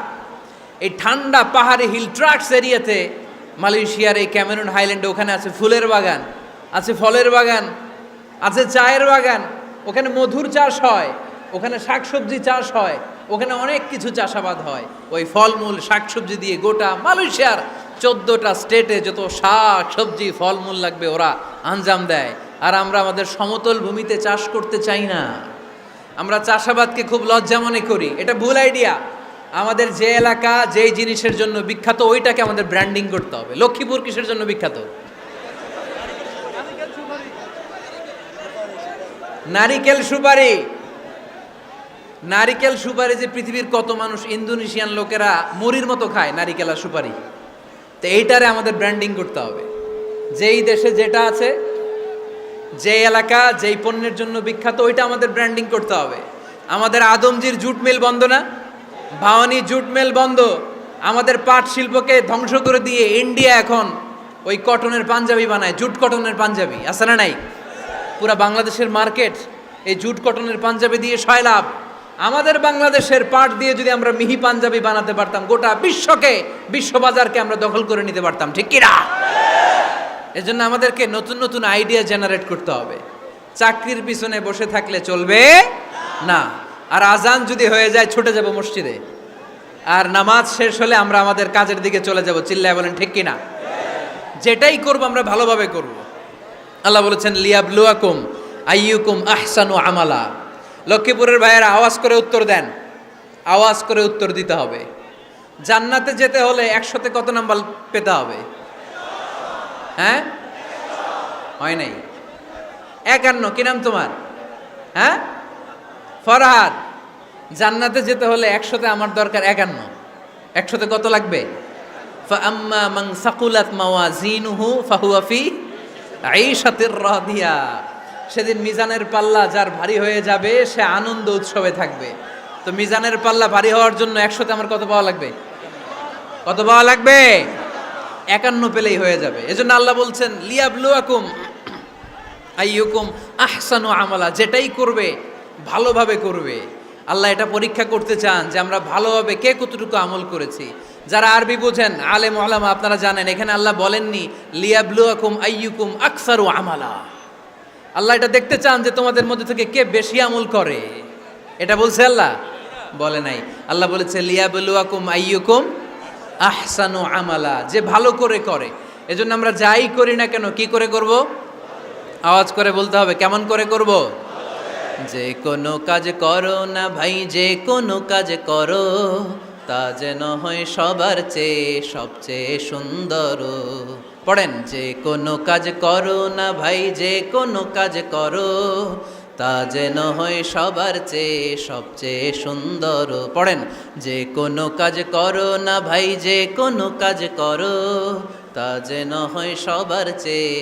[SPEAKER 1] এই ঠান্ডা পাহাড়ি হিল ট্রাক্স এরিয়াতে মালয়েশিয়ার এই ক্যামেরুন হাইল্যান্ডে ওখানে আছে ফুলের বাগান, আছে ফলের বাগান, আছে চায়ের বাগান, ওখানে মধুর চাষ হয়, ওখানে শাকসবজি চাষ হয়, ওখানে অনেক কিছু চাষাবাদ হয়। ওই ফলমূল শাকসবজি দিয়ে গোটা মালয়েশিয়ার 14টা স্টেটে যত শাক সবজি ফলমূল লাগবে ওরা আঞ্জাম দেয়। আর আমরা আমাদের সমতল ভূমিতে চাষ করতে চাই না। আমরা চাষাবাদকে খুব লজ্জা মনে করি, এটা ভুল আইডিয়া। আমাদের যে এলাকা যেই জিনিসের জন্য বিখ্যাত ওইটাকে আমাদের ব্র্যান্ডিং করতে হবে। লক্ষ্মীপুর কিসের জন্য বিখ্যাত? নারিকেল সুপারি। নারিকেল সুপারি যে পৃথিবীর কত মানুষ, ইন্দোনেশিয়ান লোকেরা মুড়ির মতো খায় নারিকেল আর সুপারি। তো এইটারে আমাদের ব্র্যান্ডিং করতে হবে। যেই দেশে যেটা আছে, যে এলাকা যেই পণ্যের জন্য বিখ্যাত ওইটা আমাদের ব্র্যান্ডিং করতে হবে। আমাদের আদমজির জুট মিল বন্ধ না? ভাওয়ানি জুট মিল বন্ধ। আমাদের পাট শিল্পকে ধ্বংস করে দিয়ে ইন্ডিয়া এখন ওই কটনের পাঞ্জাবি বানায়, জুট কটনের পাঞ্জাবি। আছে না নাই? পুরা বাংলাদেশের মার্কেট এই জুট কটনের পাঞ্জাবি দিয়ে সয়লাভ। আমাদের বাংলাদেশের পাট দিয়ে যদি আমরা মিহি পাঞ্জাবি বানাতে পারতাম, গোটা বিশ্ববাজারকে আমরা দখল করে নিতে পারতাম। ঠিক কিনা? এজন্য আমাদেরকে নতুন নতুন আইডিয়া জেনারেট করতে হবে। চাকরির পিছনে বসে থাকলে চলবে না। আর আজান যদি হয়ে যায় ছুটে যাব মসজিদে, আর নামাজ শেষ হলে আমরা আমাদের কাজের দিকে চলে যাব। চিল্লায় বলেন ঠিক কিনা? যেটাই করব আমরা ভালোভাবে করব। আল্লাহ বলেছেন লিয়াবলুয়াকুম আইয়ুকুম আহসানু আমালা। লক্ষ্মীপুরের ভাইয়েরা আওয়াজ করে উত্তর দেন, আওয়াজ করে উত্তর দিতে হবে। জান্নাতে যেতে হলে 100তে কত নাম্বার পেতে হবে? হ্যাঁ, হয় নাই 51। কি নাম তোমার? হ্যাঁ, ফরহাদ। জান্নাতে যেতে হলে 100তে আমার দরকার 51। 100তে কত লাগবে? ফাআম্মা মান সাকুলাত মাওয়াজিনুহু ফাহুয়া ফি আইশাতির রাদিয়া। সেদিন মিজানের পাল্লা যার ভারী হয়ে যাবে সে আনন্দ উৎসবে থাকবে। তো মিজানের পাল্লা ভারী হওয়ার জন্য 100তে আমার কত পাওয়া লাগবে? কত পাওয়া লাগবে? 51 পেলেই হয়ে যাবে। এজন্য আল্লাহ বলছেন লিয়াবলুয়াকুম আইয়ুকুম আহসানু আমালা, যেটাই করবে ভালোভাবে করবে। আল্লাহ এটা পরীক্ষা করতে চান যে আমরা ভালোভাবে কে কতটুকু আমল করেছি। যারা আরবি বোঝেন আলেম ওলামা আপনারা জানেন, এখানে আল্লাহ বলেননি লিয়াবলুয়াকুম আইয়ুকুম আকসারু আমালা। আল্লাহ এটা দেখতে চান যে তোমাদের মধ্যে থেকে কে বেশি আমল করে, এটা বলছে আল্লাহ বলে নাই। আল্লাহ বলেছে লিয়াবলুয়াকুম আইয়ুকুম আহসানু আমালা, যে ভালো করে করে। এজন্য আমরা যাই করি না কেন কি করে করব? আওয়াজ করে বলতে হবে, কেমন করে করব? যে কোনো কাজ করো না ভাই, যে কোনো কাজ করো তা যেন হয় সবার চেয়ে সবচেয়ে সুন্দর। পড়েন, যে কোনো কাজ করো না ভাই, যে কোনো কাজ করো তা যেন হয় সবার চেয়ে সবচেয়ে সুন্দর। পড়েন, যে কোনো কাজ করো না ভাই, যে কোনো কাজ করো তা যেন হয় সবার চেয়ে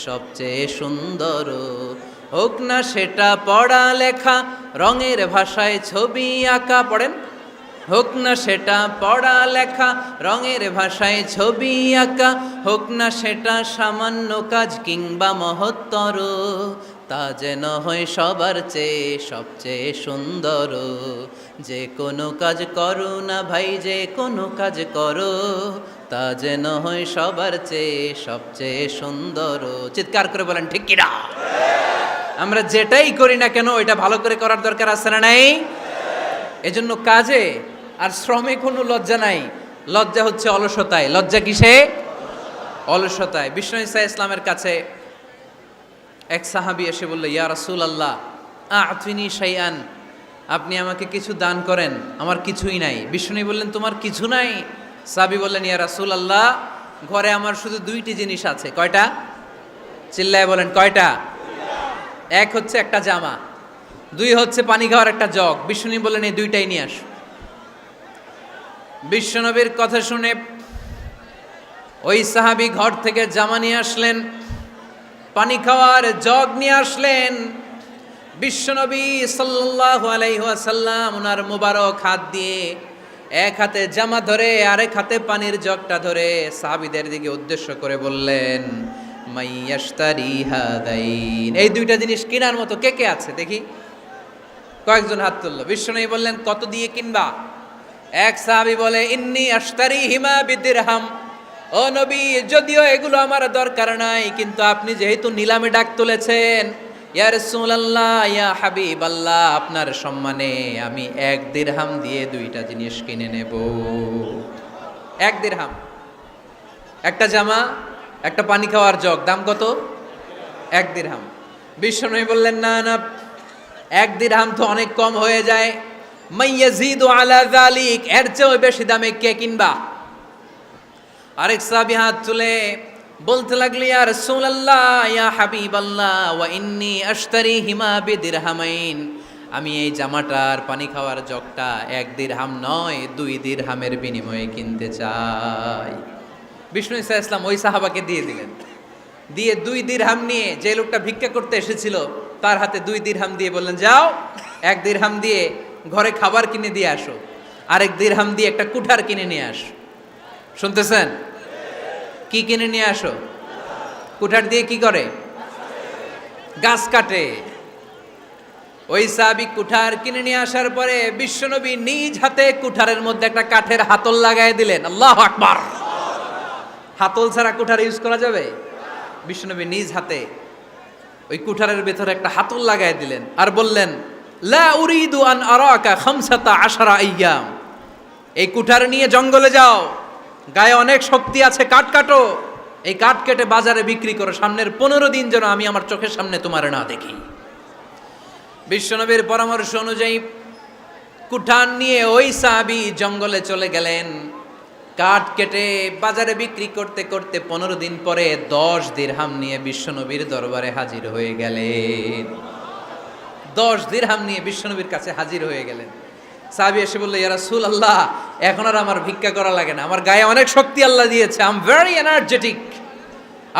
[SPEAKER 1] সবচেয়ে সুন্দর। হোক না সেটা পড়া লেখা, রঙের ভাষায় ছবি আঁকা। পড়েন, হোক না সেটা পড়া লেখা, রঙের ভাষায় ছবি আঁকা। হোক না সেটা সামান্য কাজ কিংবা মহত্তর, তা যেন হয় সবার চেয়ে সবচেয়ে সুন্দর। যে কোনো কাজ করো না ভাই, যে কোনো কাজ করো তা যেন হয় সবার চেয়ে সবচেয়ে সুন্দর। চিৎকার করে বলেন ঠিক কিনা? আমরা যেটাই করি না কেন এটা ভালো করে করার দরকার আছে না নাই? এজন্য কাজে আর শ্রমে কোনো লজ্জা নাই। লজ্জা হচ্ছে অলসতায়। লজ্জা কিসে? অলসতায়। বিষ্ণু ইসা ইসলামের কাছে এক সাহাবী এসে বলল, ইয়া রাসূলুল্লাহ আ'তিনি শাইআন, আপনি আমাকে কিছু দান করেন, আমার কিছুই নাই। বিষ্ণু বললেন, তোমার কিছু নাই? সাহাবী বললেন, ইয়া রাসূলুল্লাহ ঘরে আমার শুধু দুইটি জিনিস আছে। কয়টা? চিল্লায় বলেন কয়টা? এক হচ্ছে একটা জামা, দুই হচ্ছে পানি খাওয়ার একটা জগ। বিষ্ণু বললেন, এই দুইটাই নিয়ে আস। বিশ্বনবীর কথা শুনে ওই সাহাবী ঘর থেকে জামা নিয়ে আসলেন, পানি খাওয়ার জগ নিয়ে আসলেন। বিশ্বনবী সাল্লাল্লাহু আলাইহি ওয়াসাল্লাম ওনার মুবারক হাত দিয়ে এক হাতে জামা ধরে আরেক হাতে পানির জগটা ধরে সাহাবীদের দিকে উদ্দেশ্য করে বললেন, মাইয়াশতারি হাদাইন, এই দুইটা জিনিস কেনার মতো কে কে আছে দেখি? কয়েকজন হাত তুলল। বিশ্বনবী বললেন, কত দিয়ে কিনবা? এক সাহাবী বলে, ইন্নী আশতারিহিমা বিদিরহাম, ও নবী যদিও এগুলো আমার দরকার নাই, কিন্তু আপনি যেহেতু নিলামে ডাক তুলেছেন, ইয়া রাসূলুল্লাহ ইয়া হাবিবাল্লাহ, আপনার সম্মানে আমি 1 দিরহাম দিয়ে দুইটা জিনিস কিনে নেব। 1 দিরহাম, একটা জামা, একটা পানি খাওয়ার জগ, দাম কত? 1 দিরহাম। বিশ্বনবী বললেন, না না, 1 দিরহাম তো অনেক কম হয়ে যায়। মাইয়াজিদু আলা যালিক, এর চেয়ে বেশি দামে কে কিনবা? আরেক সাহাবী হাত তুলে বলতে লাগলো, ইয়া রাসূলুল্লাহ ইয়া হাবিবাল্লাহ ওয়া ইন্নী আশতারিহিমা বিদিরহামাইন, আমি এই জামাটার পানি খাওয়ার জগটা 1 দিরহাম নয় 2 দিরহামের বিনিময়ে কিনতে চাই। বিষ্ণু ইসা ইসলাম ওই সাহাবাকে দিয়ে দিলেন। দিয়ে 2 দিরহাম নিয়ে যে লোকটা ভিক্ষা করতে এসেছিল তার হাতে 2 দিরহাম দিয়ে বললেন, যাও 1 দিরহাম দিয়ে ঘরে খাবার কিনে দিয়ে আসো, আরেক দিরহাম দিয়ে একটা কুঠার কিনে নিয়ে আসো। শুনতেছেন? কি কিনে নিয়ে আসো? কুঠার দিয়ে কি করে? গাছ কাটে। ওই সাহাবী কুঠার কিনে নিয়ে আসার পরে বিশ্বনবী নিজ হাতে কুঠারের মধ্যে একটা কাঠের হাতল লাগাই দিলেন। আল্লাহু আকবার! হাতল ছাড়া কুঠার ইউজ করা যাবে? বিশ্বনবী নিজ হাতে ওই কুঠারের ভেতরে একটা হাতল লাগাই দিলেন আর বললেন, লা উরিদু আন আরাকা 15 আইয়াম, এই কুঠার নিয়ে জঙ্গলে যাও, গায়ে অনেক শক্তি আছে, কাঠ কাটো, এই কাঠ কেটে বাজারে বিক্রি করো, সামনের 15 দিন যেন আমি আমার চোখের সামনে তোমার না দেখি। বিশ্বনবীর পরামর্শ অনুযায়ী কুঠার নিয়ে ওই সাহাবী জঙ্গলে চলে গেলেন। কাঠ কেটে বাজারে বিক্রি করতে করতে 15 দিন পরে 10 দিরহাম নিয়ে বিশ্বনবীর দরবারে হাজির হয়ে গেলেন। 10 দিরহাম নিয়ে বিশ্বনবীর কাছে হাজির হয়ে গেলেন। সাহাবী এসে বলল, ইয়া রাসূলুল্লাহ এখন আর আমার ভিক্ষা করা লাগে না, আমার গায়ে অনেক শক্তি আল্লাহ দিয়েছে, আই এম ভেরি এনার্জেটিক,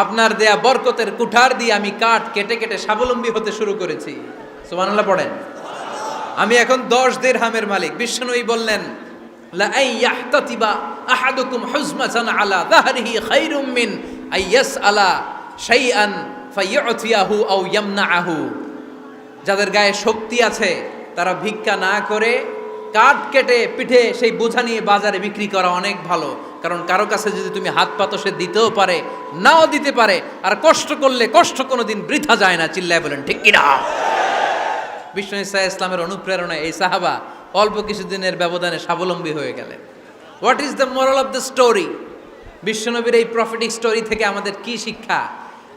[SPEAKER 1] আপনার দেয়া বরকতের কুঠার দিয়ে আমি কাঠ কেটে কেটে স্বাবলম্বী হতে শুরু করেছি। সুবহানাল্লাহ পড়েন। আমি এখন 10 দিরহামের মালিক। বিশ্বনবী বললেন, লা আইয়াহতাতিবা আহাদুকুম হুজমাতান আলা যাহরিহি খায়রুম মিন আইয়াসআলা শাইআন ফায়ু'তিয়াহু আও ইয়ামনাহু। যাদের গায়ে শক্তি আছে তারা ভিক্ষা না করে কাঠ কেটে পিঠে সেই বোঝা নিয়ে বাজারে বিক্রি করা অনেক ভালো। কারণ কারো কাছে যদি তুমি হাত পাতো সে দিতেও পারে, নাও দিতে পারে। আর কষ্ট করলে কষ্ট কোনোদিন বৃথা যায় না। চিল্লায় বলেন ঠিক কিনা? বিষ্ণু ইসা ইসলামের অনুপ্রেরণায় এই সাহাবা অল্প কিছুদিনের ব্যবধানে স্বাবলম্বী হয়ে গেলেন। What is the moral of the story? বিশ্বনবীর এই প্রফেটিক স্টোরি থেকে আমাদের কি শিক্ষা?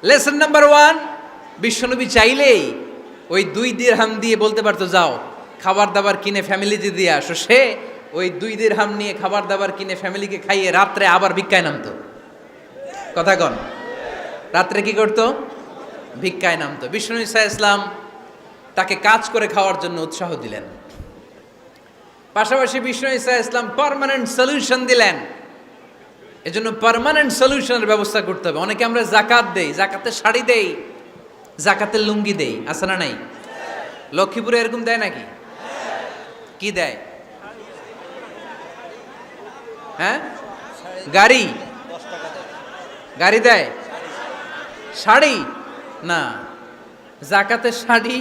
[SPEAKER 1] লেসন নাম্বার 1, বিশ্বনবী চাইলেই ওই 2 দিরহাম দিয়ে বলতে পারতো যাও খাবার দাবার কিনে ফ্যামিলিতে দিয়ে আসো। সে ওই 2 দিরহাম নিয়ে খাবার দাবার কিনে ফ্যামিলিকে খাইয়ে রাত্রে আবার ভিক্ষায় নামতো। কথা কন, রাত্রে কি করতো? ভিক্ষায় নামতো। বিষ্ণু ইসা ইসলাম তাকে কাজ করে খাওয়ার জন্য উৎসাহ দিলেন। পাশাপাশি বিষ্ণু ইসা ইসলাম পার্মানেন্ট সলিউশন দিলেন। এজন্য পার্মানেন্ট সলিউশনের ব্যবস্থা করতে হবে। অনেকে আমরা জাকাত দেই, জাকাতের শাড়ি দেই, জাকাতের লুঙ্গি দেই, আছে না নাই? লক্ষ্মীপুরে এরকম দেয় নাকি? কি দেয়? হ্যাঁ, গাড়ি গাড়ি দেয়, শাড়ি না। জাকাতের শাড়ি,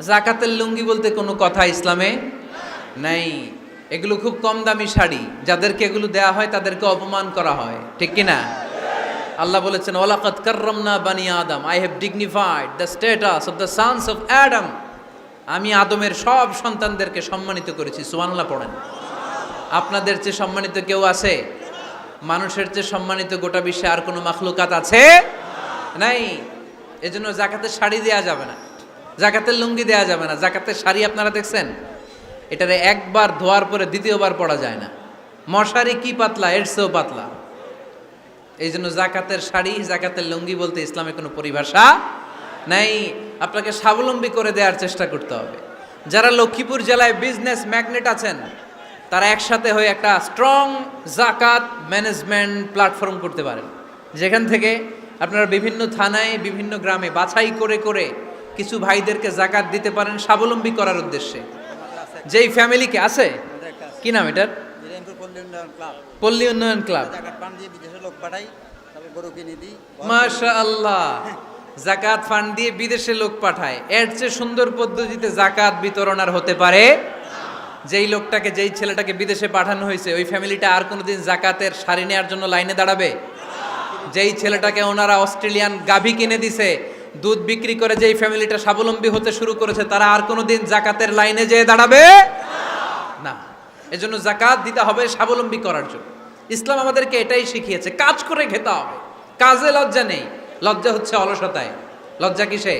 [SPEAKER 1] জাকাতের লুঙ্গি বলতে কোনো কথা ইসলামে নাই। এগুলো খুব কম দামি শাড়ি, যাদেরকে এগুলো দেয়া হয় তাদেরকে অপমান করা হয়, ঠিক কি না? আল্লাহ বলেছেন ওয়ালাকাদ কাররামনা বানি আদম, I have dignified the status of the sons of Adam. আমি আদমের সব সন্তানদেরকে সম্মানিত করেছি। সুবহানাল্লাহ পড়েন। আপনাদের চেয়ে সম্মানিত কেউ আছে? মানুষের চেয়ে সম্মানিত গোটা বিশ্বে আর কোনো মাখলুকাত আছে? নাই। এজন্য জাকাতের শাড়ি দেয়া যাবে না, জাকাতের লুঙ্গি দেয়া যাবে না। জাকাতের শাড়ি আপনারা দেখছেন? এটারে একবার ধোয়ার পরে দ্বিতীয়বার পরা যায় না। মশারি কি পাতলা, এর চেয়েও পাতলা। এই জন্য জাকাতের শাড়ি, জাকাতের লুঙ্গি বলতে ইসলামে কোনো পরিভাষা নাই। আপনাকে স্বাবলম্বী করে দেওয়ার চেষ্টা করতে হবে। যারা লক্ষ্মীপুর জেলায় বিজনেস ম্যাগনেট আছেন তারা একসাথে হয়ে একটা স্ট্রং জাকাত ম্যানেজমেন্ট প্ল্যাটফর্ম করতে পারেন, যেখান থেকে আপনারা বিভিন্ন থানায়, বিভিন্ন গ্রামে বাছাই করে করে কিছু ভাইদেরকে জাকাত দিতে পারেন স্বাবলম্বী করার উদ্দেশ্যে। যেই ফ্যামিলিকে আছে, কি নাম এটার? পল্লী উন্নয়ন ক্লাব। মাশাআল্লাহ, জাকাত ফান্ড দিয়ে বিদেশে লোক পাঠায়। এর চেয়ে সুন্দর পদ্ধতিতে জাকাত বিতরণ আর হতে পারে? যেই লোকটাকে, যেই ছেলেটাকে বিদেশে পাঠানো হয়েছে ওই ফ্যামিলিটা আর কোনোদিন জাকাতের শাড়ি নেওয়ার জন্য লাইনে দাঁড়াবে? যেই ছেলেটাকে ওনারা অস্ট্রেলিয়ান গাভী কিনে দিছে, দুধ বিক্রি করে যেই ফ্যামিলিটা স্বাবলম্বী হতে শুরু করেছে, তারা আর কোনোদিন জাকাতের লাইনে যেয়ে দাঁড়াবে না। এজন্য জাকাত দিতে হবে স্বাবলম্বী করার জন্য। ইসলাম আমাদেরকে এটাই শিখিয়েছে, কাজ করে খেতে হবে। কাজে লজ্জা নেই, লজ্জা হচ্ছে অলসতায়। লজ্জা কিসে?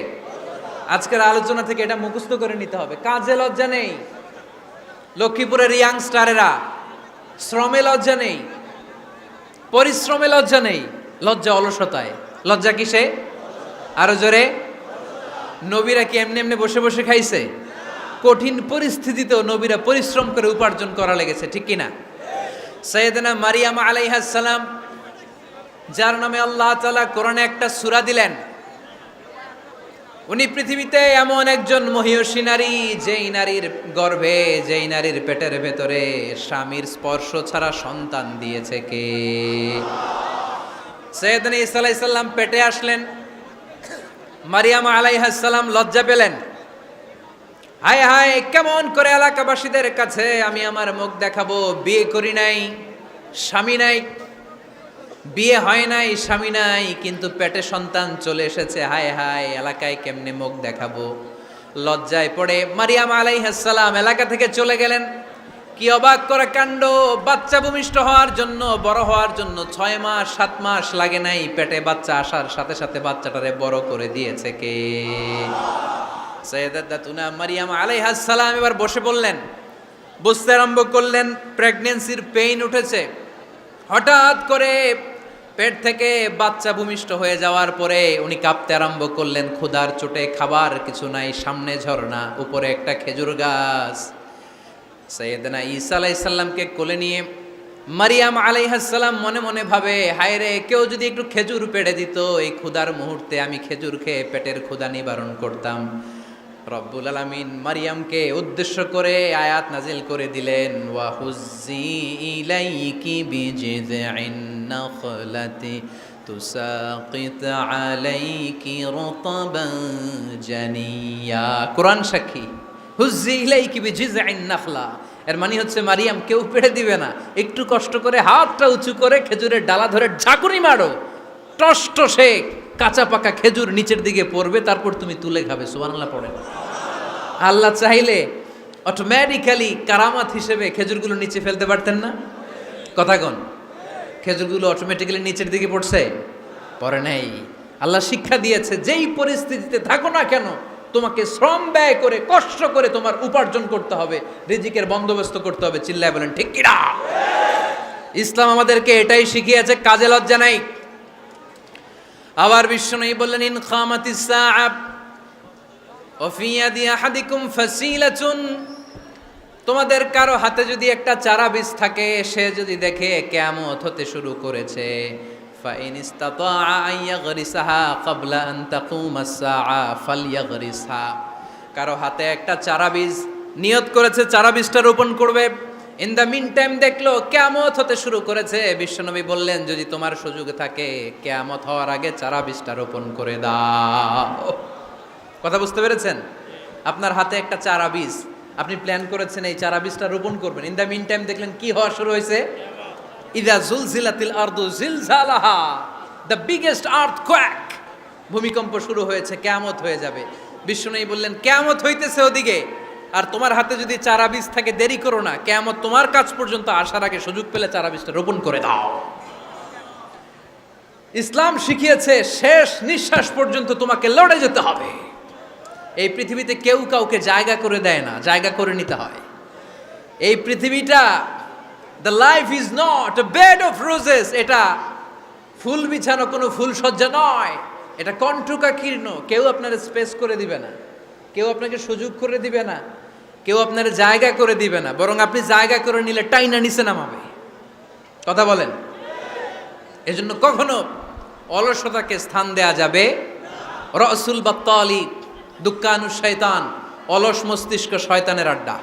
[SPEAKER 1] আজকের আলোচনা থেকে এটা মুখস্থ করে নিতে হবে, কাজে লজ্জা নেই। লক্ষ্মীপুরের ইয়াংস্টারেরা শ্রমে লজ্জা নেই, পরিশ্রমে লজ্জা নেই, লজ্জা অলসতায়। লজ্জা কিসে? আরো জোরে। নবীরা কি এমনি এমনি বসে বসে খাইছে? কঠিন পরিস্থিতিতেও নবীরা পরিশ্রম করে উপার্জন করা লেগেছে, ঠিক কিনা? সাইয়েদনা মারিয়াম আলাইহিস সালাম, যার নামে আল্লাহ তাআলা কোরআনে একটা সূরা দিলেন, উনি পৃথিবীতে এমন একজন মহিয়সী নারী, যেই নারীর গর্ভে, যেই নারীর পেটের ভেতরে স্বামীর স্পর্শ ছাড়া সন্তান দিয়েছে কে? সাইয়েদনা ঈসা আলাইহিস সালাম পেটে আসলেন। মারিয়াম আলাইহিস সালাম লজ্জা পেলেন। হায় হায়, কেমন করে এলাকাবাসীদের কাছে আমি আমার মুখ দেখাবো? বিয়ে করি নাই, স্বামী নাই, বিয়ে হয় নাই, স্বামী নাই, কিন্তু পেটে সন্তান চলে এসেছে। হায় হায়, এলাকায় কেমনে মুখ দেখাবো? লজ্জায় পড়ে মারিয়াম আলাইহিস সালাম এলাকা থেকে চলে গেলেন। কি অবাক করা কাণ্ড! বাচ্চা ভূমিষ্ঠ হওয়ার জন্য, বড় হওয়ার জন্য 6 মাস 7 মাস লাগে নাই, পেটে বাচ্চা আসার সাথে সাথে বাচ্চাটারে বড় করে দিয়েছে কে? সাইয়েদাতুনা মারিয়াম আলাইহিস সালাম এবার বসে পড়লেন, বুঝতে আরম্ভ করলেন প্রেগন্যান্সির পেইন উঠেছে। হঠাৎ করে পেট থেকে বাচ্চা ভূমিষ্ঠ হয়ে যাওয়ার পরে উনি কাঁপতে আরম্ভ করলেন। ক্ষুধার চোটে খাবার কিছু নাই, সামনে ঝর্ণা, উপরে একটা খেজুর গাছ। সাইয়েদনা ঈসা আলাইহিস সালামকে কোলে নিয়ে মারিয়াম আলাইহিস সালাম মনে মনে ভাবে, হায় রে, কেউ যদি একটু খেজুর পেড়ে দিত, এই ক্ষুধার মুহূর্তে আমি খেজুর খেয়ে পেটের ক্ষুধা নিবারণ করতাম। রব্বুল আলামিন মারিয়ামকে উদ্দেশ্য করে আয়াত নাজিল করে দিলেন, ওয়া হুজ্জি ইলাইকি বিজিযইন নাখলাতি তুসাকিত আলাইকি রতবান জানিয়া। কোরআন সাক্ষী, হুজ্জি ইলাইকি বিজিযইন নাখলা, এর মানে হচ্ছে মারিয়াম কেউ পেড়ে দিবে না, একটু কষ্ট করে হাতটা উঁচু করে খেজুরের ডালা ধরে ঝাঁকুনি মারো, টস টসে কাঁচা পাকা খেজুর নিচের দিকে পড়বে, তারপর তুমি তুলে খাবে। সুবহানাল্লাহ পড়েন। আল্লাহ চাইলে অটোমেটিক্যালি কারামাত হিসেবে খেজুরগুলো নিচে ফেলতে পারতেন না? কথা কোন? খেজুরগুলো অটোমেটিক্যালি নিচের দিকে পড়ছে? পড়ে নাই। আল্লাহ শিক্ষা দিয়েছে, যেই পরিস্থিতিতে থাকো না কেন তোমাকে শ্রম ব্যয় করে কষ্ট করে তোমার উপার্জন করতে হবে, রিজিকের বন্দোবস্ত করতে হবে। চিল্লায় বলেন ঠিক কিনা? ইসলাম আমাদেরকে এটাই শিখিয়েছে, কাজে লজ্জা নাই। আবার বিশ্বনবী বললেন, ইন খামাতিস সাআ ওয়া ফি ইয়াদি আহাদিকুম ফাসিলাতুন, তোমাদের কারো হাতে যদি একটা চারা বীজ থাকে, সে যদি দেখে কিয়ামত হতে শুরু করেছে, ফাইন ইসতাতা আন ইয়াগরিসাহা ক্বাবলা আন তাকুমাস সাআ ফালইয়াগরিসহা, কারো হাতে একটা চারা বীজ নিয়ত করেছে চারা বীজটা রোপণ করবে, ইন দ্য মিন টাইম দেখলো কিয়ামত হতে শুরু করেছে, বিশ্বনবী বললেন যদি তোমার সুযোগ থাকে কিয়ামত হওয়ার আগে চারা বীজটা রোপণ করে দাও। কথা বুঝতে পেরেছেন? আপনার হাতে একটা চারা বীজ, আপনি প্ল্যান করেছেন এই চারা বীজটা রোপণ করবেন, ইন দ্য মিন টাইম দেখলেন কি হওয়া শুরু হয়েছে, ইযা জুলজিলাতিল আরদু জিলজালাহা, দ্য বিগেস্ট আর্থকোয়েক, ভূমিকম্প শুরু হয়েছে, কিয়ামত হয়ে যাবে। বিশ্বনবী বললেন কিয়ামত হইতেছে ওদিকে, আর তোমার হাতে যদি চারা বীজ থাকে দেরি করো না, কিয়ামত তোমার কাছ পর্যন্ত আসার আগে সুযোগ পেলে চারা বীজটা রোপণ করে দাও। ইসলাম শিখিয়েছে শেষ নিঃশ্বাস পর্যন্ত তোমাকে লড়ে যেতে হবে। এই পৃথিবীতে কেউ কাউকে জায়গা করে দেয় না, জায়গা করে নিতে হয়। এই পৃথিবীটা, the life is not a bed of roses, এটা ফুল বিছানো কোনো ফুলসজ্জা নয়, এটা কণ্টকাকীর্ণ। কেউ আপনার স্পেস করে দিবে না, কেউ আপনাকে সুযোগ করে দিবে না, কেউ আপনার জায়গা করে দিবে না, বরং আপনি জায়গা করে নিলে টাইনা নিচে নামাবে। কথা বলেন? এজন্য কখনো অলসতাকে স্থান দেয়া যাবে। রসুল বাত্তালি দুক্কানু শয়তান, অলস মস্তিষ্ক শয়তানের আড্ডা।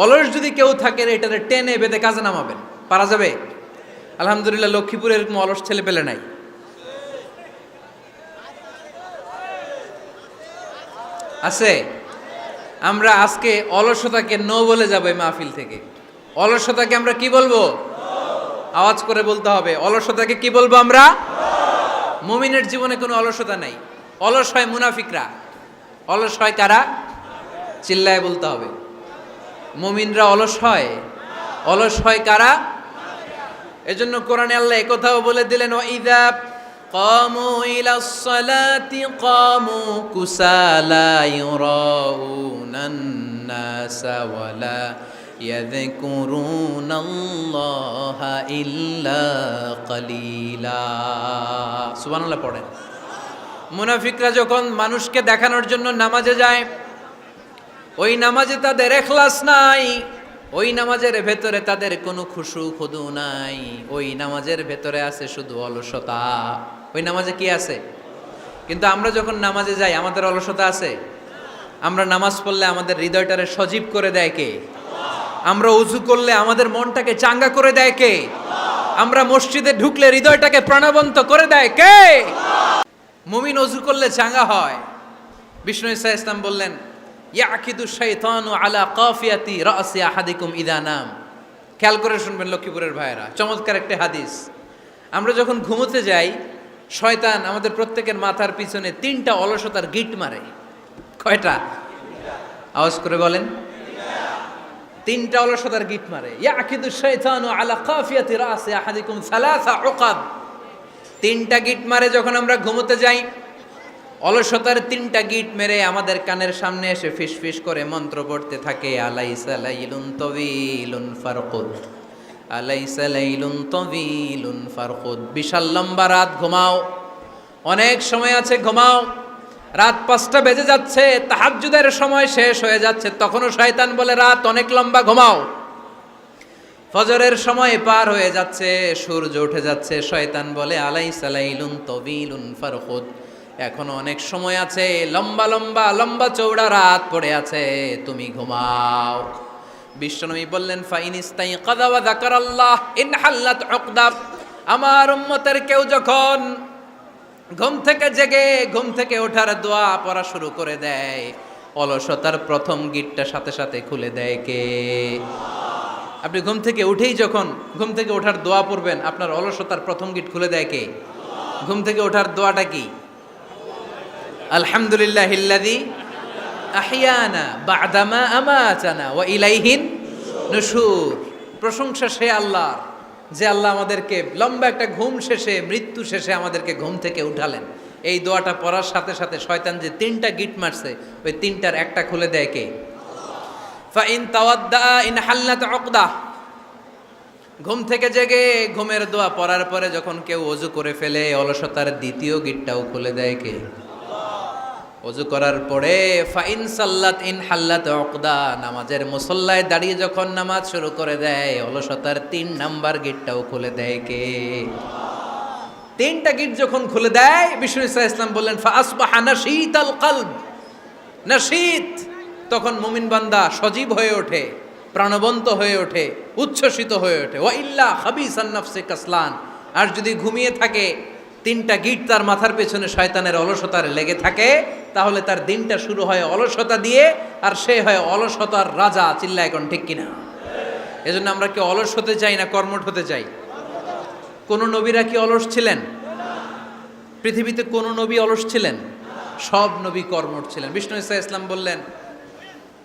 [SPEAKER 1] অলস যদি কেউ থাকে এটারে টেনে বেঁধে কাজে নামাবেন, পারা যাবে? আলহামদুলিল্লাহ লক্ষ্মীপুরে এরকম অলস ছেলে পেলে নাই। আছে? আমরা আজকে অলসতাকে নো বলে যাবো এই মাহফিল থেকে। অলসতাকে আমরা কি বলবো? আওয়াজ করে বলতে হবে, অলসতাকে কি বলবো আমরা? মুমিনের জীবনে কোনো অলসতা নাই। অলস হয় মুনাফিকরা। অলস হয় কারা? চিল্লায় বলতে হবে। মুমিনরা অলস হয়? অলস হয় কারা? এজন্য কোরআনে আল্লাহ একথাও বলে দিলেন, ওয়াইদা قاموا إلى الصلاة قاموا كسالى يراءون الناس ولا يذكرون الله إلا قليلا। সুবহানাল্লাহ পড়েন। মুনাফিকরা যখন মানুষকে দেখানোর জন্য নামাজে যায়, ওই নামাজে তাদের ইখলাস নাই, ওই নামাজের ভেতরে তাদের কোনো খুশু খুদু নাই, ওই নামাজের ভেতরে আছে শুধু অলসতা। ওই নামাজে কি আছে? কিন্তু আমরা যখন নামাজে যাই আমাদের অলসতা আছে? আমরা নামাজ পড়লে আমাদের হৃদয়টারে সজীব করে দেয় কে? আমরা ওযু করলে আমাদের মনটাকে চাঙ্গা করে দেয় কে? আমরা মসজিদে ঢুকলে হৃদয়টাকে প্রাণবন্ত করে দেয় কে? মুমিন ওযু করলে চাঙ্গা হয়। বিষ্ণু ঈসা ইসলাম বললেন, ইয়াকিদু শাইতানু আলা কাফিয়াতি রাসি আহাদিকুম ইদা নাম। খেয়াল করে শুনবেন লক্ষ্মীপুরের ভাইয়েরা, চমৎকার একটা হাদিস। আমরা যখন ঘুমোতে যাই, শয়তান আমাদের প্রত্যেকের মাথার পিছনে 3টা অলসতার গিট মারে। কয়টা? আওয়াজ করে বলেন। 3টা অলসতার গিট মারে। ইয়াকিদু শাইতানু আলা কাফিয়াতি রাসি আহাদিকুম সালাসা উকাব। 3টা গিট মারে যখন আমরা ঘুমোতে যাই। অলসতার 3টা গিট মেরে আমাদের কানের সামনে এসে ফিস ফিস করে মন্ত্র পড়তে থাকে, আলাইসা লাইলুন তাওয়িলুন ফারকুদ, আলাইসা লাইলুন তাওয়িলুন ফারকুদ। বিশাল লম্বা রাত, ঘুমাও, অনেক সময় আছে, ঘুমাও। রাত 5টা বেজে যাচ্ছে, তাহাজ্জুদের সময় শেষ হয়ে যাচ্ছে, তখনও শয়তান বলে রাত অনেক লম্বা, ঘুমাও। ফজরের সময় পার হয়ে যাচ্ছে, সূর্য উঠে যাচ্ছে, শয়তান বলে আলাইসা লাইলুন তাওয়িলুন ফারকুদ, এখনো অনেক সময় আছে, লম্বা লম্বা লম্বা চৌড়া রাত পড়ে আছে, তুমি ঘুমাও। বিশ্বনবী বললেন ফাইনিস্তাইকাযা ওয়া যাকারাল্লাহ ইনহাল্লাত উকদা। আমার উম্মতের কেউ যখন ঘুম থেকে জেগে ঘুম থেকে ওঠার দোয়া পড়া শুরু করে দেয়, অলসতার প্রথম গিটটা সাথে সাথে খুলে দেয় কে? আপনি ঘুম থেকে উঠেই যখন ঘুম থেকে ওঠার দোয়া পড়বেন, আপনার অলসতার প্রথম গিট খুলে দেয় কে? ঘুম থেকে ওঠার দোয়াটা কি? আলহামদুলিল্লাহিল্লাযী আহইয়ানা বা'দামা আমাতানা ওয়া ইলাইহিন নুশুর। প্রশংসা সে আল্লাহ, যে আল্লাহ আমাদেরকে লম্বা একটা ঘুম শেষে, মৃত্যু শেষে আমাদেরকে ঘুম থেকে উঠালেন। এই দোয়াটা পড়ার সাথে সাথে শয়তান যে 3টা গিট মারছে, ওই 3টার একটা খুলে দেয় কে? ফাইন তাওয়াদ্দা ইনহাল্লাত উকদা। ঘুম থেকে জেগে ঘুমের দোয়া পড়ার পরে যখন কেউ ওযু করে ফেলে, অলসতার দ্বিতীয় গিটটাও খুলে দেয় কে? ওযু করার পরে ফাইন সাল্লাত ইনহাল্লাত উকদা, নামাজের মুসল্লায় দাঁড়িয়ে যখন নামাজ শুরু করে দেয়, অলসতার 3 নাম্বার গিটটাও খুলে দেয় কে? 3টা গিট যখন খুলে দেয়, বিষ্ণু ইসা ইসলাম বললেন ফাআসবাহা নাশীতাল কলব। নাশীত, তখন মুমিন বান্দা সজীব হয়ে ওঠে, প্রাণবন্ত হয়ে ওঠে, উচ্ছ্বসিত হয়ে ওঠে। ওয়া ইল্লা খাবিসান নাফসি কাসলান, আর যদি ঘুমিয়ে থাকে, 3টা গিট তার মাথার পেছনে শয়তানের অলসতার লেগে থাকে, তাহলে তার দিনটা শুরু হয় অলসতা দিয়ে, আর সে হয় অলসতার রাজা। চিল্লা এখন ঠিক কিনা? এজন্য আমরা কি অলস হতে চাই না কর্মঠ হতে চাই? কোন নবীরা কি অলস ছিলেন? পৃথিবীতে কোন নবী অলস ছিলেন? সব নবী কর্মঠ ছিলেন। বিষ্ণু ইসা ইসলাম বললেন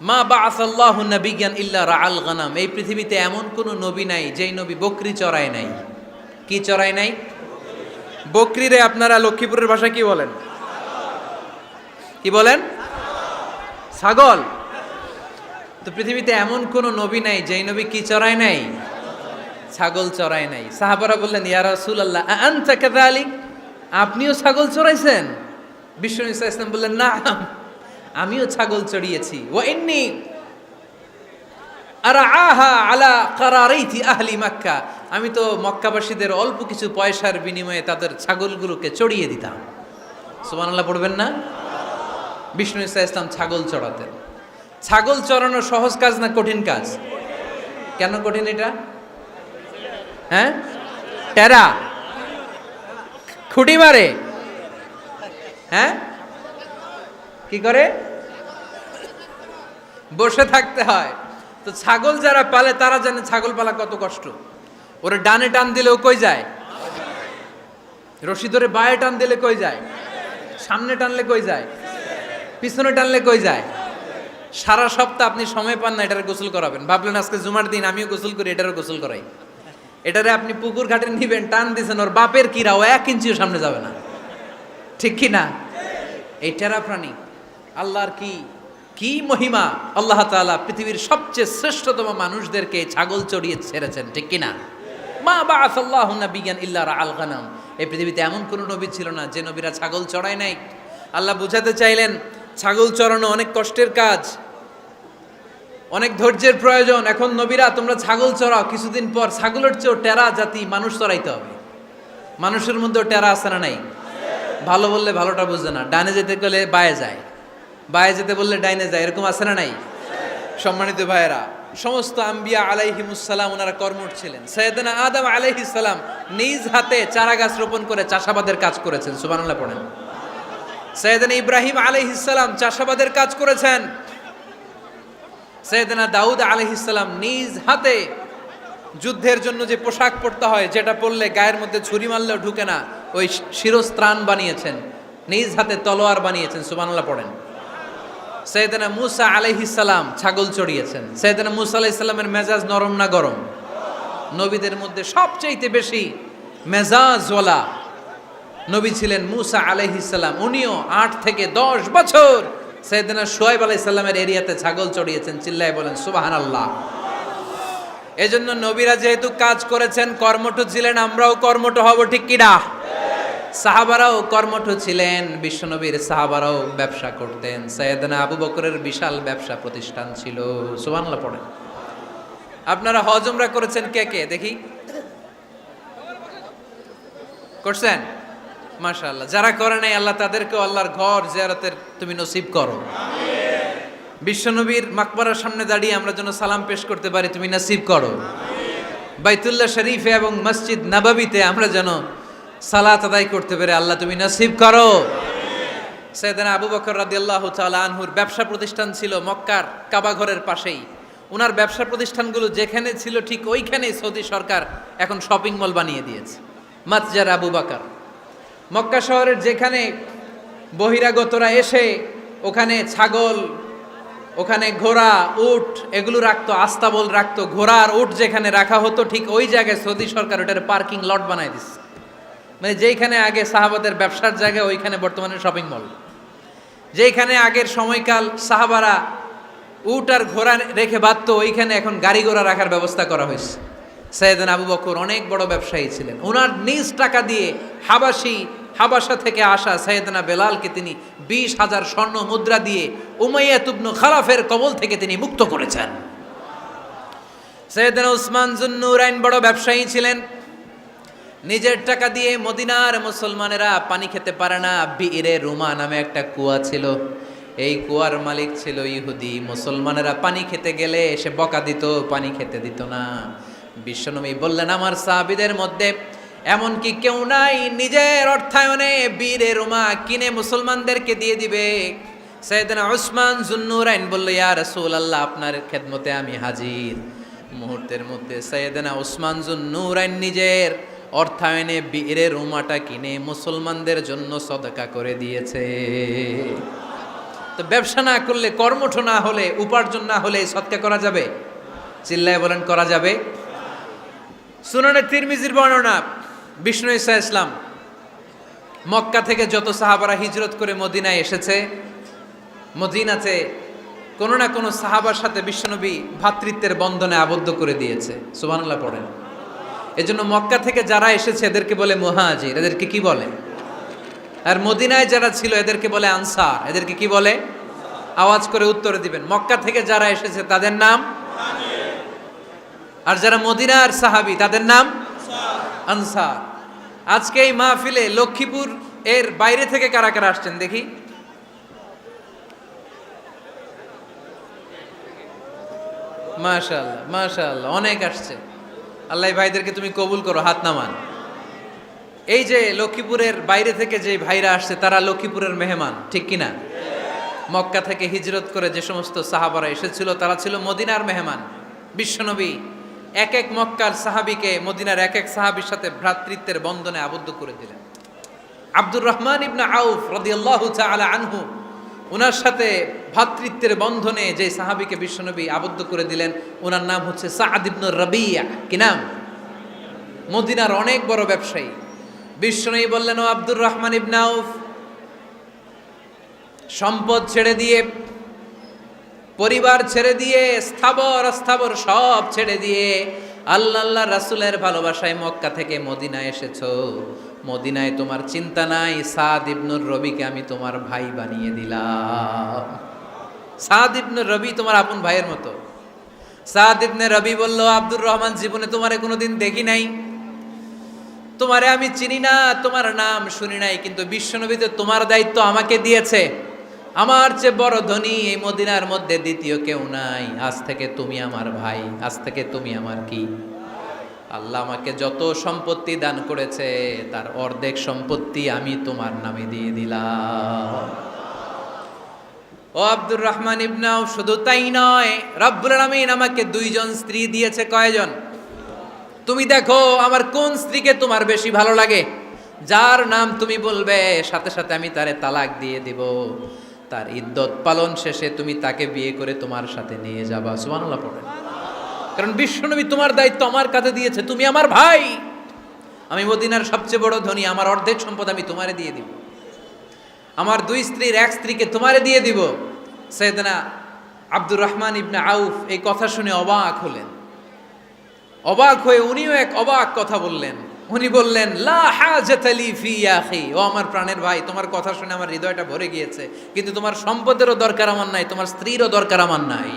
[SPEAKER 1] মা বাআসাল্লাহু নাবিয়্যান ইল্লা রাআল গানাম। এই পৃথিবীতে এমন কোন নবী নাই যেই নবী বকরি চড়ায় নাই। কি চড়ায় নাই? বকরিরে আপনারা লক্ষ্মীপুরের ভাষায় কি বলেন? কি বলেন? ছাগল। তো পৃথিবীতে এমন কোন নবী নাই যেই নবী কি চড়ায় নাই? ছাগল চড়ায় নাই। সাহাবারা বললেন ইয়া রাসূলুল্লাহ আনতা কাযালিক, আপনিও ছাগল চড়াইছেন? বিষ্ণু ইসা ইসলাম বললেন না, আমিও ছাগল চড়িয়েছি। ওয়া ইন্নী আরআহা আলা কারারাইতি আহলি মক্কা, আমি তো মক্কাবাসীদের অল্প কিছু পয়সার বিনিময়ে তাদের ছাগলগুলোকে চড়িয়ে দিতাম। সুবহানাল্লাহ পড়বেন না? বিষ্ণু ইসা ইসলাম ছাগল চড়াতেন। ছাগল চড়ানো সহজ কাজ না কঠিন কাজ? কেন কঠিন এটা? হ্যাঁ, টেরা খুঁটি মারে। হ্যাঁ, কি করে? বসে থাকতে হয়। তো ছাগল যারা পালে তারা জানে ছাগল পালা কত কষ্ট। ওরে ডানে টান দিলেও কই যায়? রশি ধরে বায়ে টান দিলে কই যায়? সামনে টানলে কই যায়? পিছনে টানলে কই যায়? সারা সপ্তাহ আপনি সময় পান না এটারে গোসল করাবেন। ভাবলেন আজকে জুমার দিন আমিও গোসল করি, এটারও গোসল করাই। এটারে আপনি পুকুর ঘাটে নিবেন, টান দিছেন, ওর বাপের কিরা ও 1 ইঞ্চিও সামনে যাবে না। ঠিক কি না? এই টেরা প্রাণী আল্লাহর কি কি মহিমা! আল্লাহ তাআলা পৃথিবীর সবচেয়ে শ্রেষ্ঠতম মানুষদেরকে ছাগল চড়িয়ে ছেড়েছেন। ঠিক কি না? মা বাআসাল্লাহু নাবিয়্যান ইল্লা রাআল গানাম। এই পৃথিবীতে এমন কোন নবী ছিল না যে নবীরা ছাগল চড়ায় নাই। আল্লাহ বুঝাতে চাইলেন ছাগল চড়ানো অনেক কষ্টের কাজ, অনেক ধৈর্যের প্রয়োজন। এখন নবীরা তোমরা ছাগল চড়াও, কিছুদিন পর ছাগলের চেয়েও টেরা জাতি মানুষ চড়াইতে হবে। মানুষের মধ্যেও টেরা আছে না নাই? ভালো বললে ভালোটা বুঝে না, ডানে যেতে গেলে বায়ে যায়, বায়ে যেতে বললে ডাইনে যায়, এরকম আছে না নাই? সম্মানিত ভাইয়েরা, সমস্ত আম্বিয়া আলাইহিমুসসালাম ওনারা কর্মঠ ছিলেন। সাইয়েদনা আদম আলাইহিস সালাম নিজ হাতে চারা গাছ রোপণ করে চাষাবাদের কাজ করেছেন। সুবহানাল্লাহ পড়েন। সাইয়েদনা ইব্রাহিম আলাইহিস সালাম চাষাবাদের কাজ করেছেন। সাইয়েদনা দাউদ আলাইহিস সালাম নিজ হাতে যুদ্ধের জন্য যে পোশাক পরতে হয়, যেটা পরলে গায়ের মধ্যে ছুরি মারলেও ঢুকে না, ওই শিরস্ত্রাণ বানিয়েছেন, নিজ হাতে তলোয়ার বানিয়েছেন। সুবহানাল্লাহ পড়েন। সাইয়েদনা মূসা আলাইহিস সালাম ছাগল চড়িয়েছেন। সাইয়েদনা মূসা আলাইহিস সালামের মেজাজ নরম না গরম? নবীদের মধ্যে সবচেয়ে বেশি মেজাজওয়ালা নবী ছিলেন মূসা আলাইহিস সালাম। উনিও 8 থেকে 10 বছর সাইয়েদনা শুআয়ব আলাইহিস সালামের এরিয়াতে ছাগল চড়িয়েছেন। চিল্লায় বলেন সুবহানাল্লাহ। এজন্য নবীরা যেহেতু কাজ করেছেন, কর্মঠ ছিলেন, আমরাও কর্মঠ হব। ঠিক কি না? সাহাবারাও কর্মঠ ছিলেন। বিশ্বনবীর সাহাবারাও ব্যবসা করতেন। সাইয়েদনা আবু বকরের বিশাল ব্যবসা প্রতিষ্ঠান ছিল। সুবহানাল্লাহ পড়েন। আপনারা হজ উমরা করেছেন কে কে দেখি? করছেন? মাশাআল্লাহ, যারা করে নাই আল্লাহ তাদেরকেও আল্লাহর ঘর জিয়ারতের তুমি নসিব করো। বিশ্বনবীর মাকবারার সামনে দাঁড়িয়ে আমরা যেন সালাম পেশ করতে পারি, তুমি নসিব করো। বাইতুল্লাহ শরীফে এবং মসজিদ নববীতে আমরা যেন সালাত আদায় করতে পারি, আল্লাহ তুমি নসিব করো। সাইয়েদনা আবু বকর রাদিয়াল্লাহু তাআলা আনহুর ব্যবসা প্রতিষ্ঠান ছিল মক্কার কাবা ঘরের পাশেই। ওনার ব্যবসা প্রতিষ্ঠানগুলো যেখানে ছিল ঠিক ওইখানেই সৌদি সরকার এখন শপিং মল বানিয়ে দিয়েছে, মাতজার আবু বকর। মক্কা শহরের যেখানে বহিরাগতরা এসে ওখানে ছাগল, ওখানে ঘোড়া, উট এগুলো রাখতো, আস্তাবল রাখতো, ঘোড়া আর উট যেখানে রাখা হতো ঠিক ওই জায়গায় সৌদি সরকার ওটার পার্কিং লট বানায় দিচ্ছে। মানে যেইখানে আগে সাহাবাদের ব্যবসার জায়গা ওইখানে বর্তমানে শপিং মল। যেইখানে আগের সময়কাল সাহাবারা উট আর ঘোড়া রেখে বাঁধতো ওইখানে এখন গাড়ি ঘোড়া রাখার ব্যবস্থা করা হয়েছে। সাইয়েদনা আবু বকর অনেক বড় ব্যবসায়ী ছিলেন। ওনার নিজ টাকা দিয়ে হাবাসা থেকে আসা সাইয়েদনা বেলালকে তিনি 20,000 স্বর্ণ মুদ্রা দিয়ে উমাইয়া ইবনে খালাফের কবল থেকে তিনি মুক্ত করেছেন। সাইয়েদনা উসমান যুন্নুরাইন বড় ব্যবসায়ী ছিলেন। নিজের টাকা দিয়ে মদিনার মুসলমানেরা পানি খেতে পারে না, বিইরে রুমা নামে একটা কুয়া ছিল, এই কুয়ার মালিক ছিল ইহুদি। মুসলমানেরা পানি খেতে গেলে সে বকা দিত, পানি খেতে দিত না। বিশ্বনবী বললেন, আমার সাহাবীদের মধ্যে এমন কি কেউ নাই নিজের অর্থায়নে বীরে রুমা কিনে মুসলমানদেরকে দিয়ে দিবে? সাইয়েদনা উসমান যুন্নুরাইন বলল, ইয়া রাসূলুল্লাহ, আপনার খেদমতে আমি হাজির। মুহূর্তের মধ্যে সাইয়েদনা উসমান যুন্নুরাইন নিজের অর্থায়নে বীরে রুমাটা কিনে মুসলমানদের জন্য সদকা করে দিয়েছে। তো ব্যবসা না করলে, কর্মঠ না হলে, উপার্জন না হলে সদকা করা যাবে? চিল্লায় বলেন, করা যাবে? সুনানে তিরমিজির বর্ণনা, বিষ্ণু ঈসা ইসলাম মক্কা থেকে যত সাহাবারা হিজরত করে মদিনায় এসেছে, মদিনাতে কোনো না কোনো সাহাবার সাথে বিশ্বনবী ভ্রাতৃত্বের বন্ধনে আবদ্ধ করে দিয়েছে। সুবহানাল্লাহ পড়েন। এজন্য মক্কা থেকে যারা এসেছে এদেরকে বলে মুহাজির। এদেরকে কি বলে? আর মদিনায় যারা ছিল এদেরকে বলে আনসার। এদেরকে কি বলে? আওয়াজ করে উত্তরে দিবেন। মক্কা থেকে যারা এসেছে তাদের নাম, আর যারা মদিনার সাহাবী তাদের নাম আনসার। আজকে এই মাহফিলে লক্ষ্মীপুর এর বাইরে থেকে কারা কারা আসছেন দেখি? মাশাআল্লাহ, মাশাআল্লাহ, অনেক আসছে। আল্লাহ ভাইদেরকে তুমি কবুল করো, হাত নামান। এই যে লক্ষ্মীপুরের বাইরে থেকে যে ভাইরা আসছে তারা লক্ষ্মীপুরের মেহমান, ঠিক কিনা? মক্কা থেকে হিজরত করে যে সমস্ত সাহাবারা এসেছিল তারা ছিল মদিনার মেহমান। বিশ্বনবী এক এক মক্কার সাহাবীকে মদিনার এক এক সাহাবীর সাথে ভ্রাতৃত্বের বন্ধনে আবদ্ধ করে দিলেন। আব্দুর রহমান ইবনে আউফ রাদিয়াল্লাহু তাআলা আনহু, ওনার সাথে ভ্রাতৃত্বের বন্ধনে যে সাহাবীকে বিশ্বনবী আবদ্ধ করে দিলেন ওনার নাম হচ্ছে সাআদ ইবনে রাবিয়া। কি নাম? মদিনার অনেক বড় ব্যবসায়ী। বিশ্বনবী বললেন, ও আব্দুর রহমান ইবনে আউফ, সম্পদ ছেড়ে দিয়ে, পরিবার ছেড়ে দিয়ে, স্থাবর অস্থাবর সব ছেড়ে দিয়ে আল্লাহ রাসূলের ভালোবাসায় মক্কা থেকে মদিনায় এসেছো। মদিনায় তোমার চিন্তা নাই, সাদ ইবনুর রবিকে আমি তোমার ভাই বানিয়ে দিলাম। সাদ ইবনে রবি তোমার আপন ভাইয়ের মতো। সাদ ইবনে রবি বলল, আব্দুর রহমান, জীবনে তোমারে কোনোদিন দেখি নাই, তোমারে আমি চিনি না, তোমার নাম শুনি নাই, কিন্তু বিশ্বনবীতে তোমার দায়িত্ব আমাকে দিয়েছে। আমার চেয়ে বড় ধনী এই মদিনার মধ্যে দ্বিতীয় কেউ নাই। আজ থেকে তুমি আমার ভাই, আজ থেকে তুমি আমার কি? আল্লাহ আমাকে যত সম্পত্তি দান করেছে তার অর্ধেক সম্পত্তি আমি তোমার নামে দিয়ে দিলাম। ও আব্দুর রহমান ইবনে আউফ, শুধু তাই নয়, রব্বুল আলামিন আমাকে 2 জন স্ত্রী দিয়েছে। কয়জন? তুমি দেখো আমার কোন স্ত্রীকে তোমার বেশি ভালো লাগে, যার নাম তুমি বলবে সাথে সাথে আমি তারে তালাক দিয়ে দিব। তার ইদ্যত পালন শেষে তুমি তাকে বিয়ে করে তোমার সাথে নিয়ে যাবা। সুবহানাল্লাহ পড়েন। কারণ বিশ্বনবী তোমার দায়িত্ব আমার কাছে দিয়েছে, তুমি আমার ভাই, আমি মদিনার সবচেয়ে বড় ধনী, আমার অর্ধেক সম্পদ আমি তোমারে দিয়ে দিব, আমার 2 স্ত্রীর 1 স্ত্রীকে তোমারে দিয়ে দিব। সাইয়েদনা আব্দুর রহমান ইবনে আউফ এই কথা শুনে অবাক হলেন। অবাক হয়ে উনিও এক অবাক কথা বললেন। উনি বললেন, লা হাজাতা লি ফি ইয়া আখি, ও আমার প্রাণের ভাই, তোমার কথা শুনে আমার হৃদয়টা ভরে গিয়েছে, কিন্তু তোমার সম্পদেরও দরকার আমার নাই, তোমার স্ত্রীরও দরকার আমার নাই।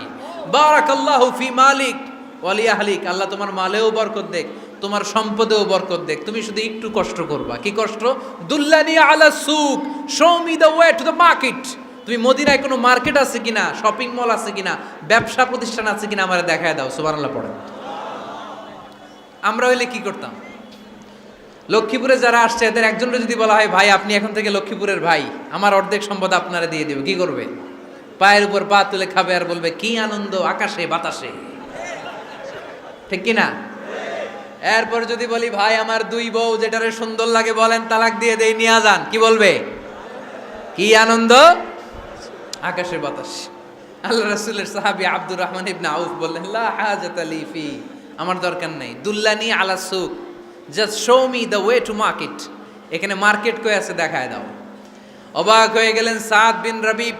[SPEAKER 1] বারাকাল্লাহু ফি মালিক ওয়া লি আহলিক, আল্লাহ তোমার মালেও বরকত দেখ, তোমার সম্পদেও বরকত দেখ, তুমি শুধু একটু কষ্ট করবা। কি কষ্ট? দুল্লানি আলা সুক, show me the way to the market. তুমি মদিনায় কোনো মার্কেট আছে কিনা, শপিং মল আছে কিনা, ব্যবসা প্রতিষ্ঠান আছে কিনা আমারে দেখায় দাও। সুবহানাল্লাহ পড়েন। আমরা হইলে কি করতাম? লক্ষ্মীপুরে যারা আসছে এদের একজনের যদি বলা হয়, ভাই আপনি এখন থেকে লক্ষ্মীপুরের ভাই, আমার অর্ধেক সম্পদ আপনারা দিয়ে দিব, কি করবে? পায়ের উপর পা তুলে খাবে আর বলবে কি আনন্দ আকাশে বাতাসে, ঠিক কিনা? এরপর যদি বলি ভাই আমার দুই বউ যেটারে সুন্দর লাগে বলেন তালাক দিয়ে দেই, নিয়ে যান, কি বলবে? কি আনন্দ আকাশে বাতাস। আল্লাহ রাসূলের সাহাবী আব্দুর রহমান ইবনে আউফ বললেন, লা হাজাতা লি ফি, আমার দরকার নেই। দুল্লানি আলা সুক, just show me the way to market. এখানে মার্কেট কই আছে দেখায় দাও। অবাক হয়ে গেলেন সাদ বিন রবি,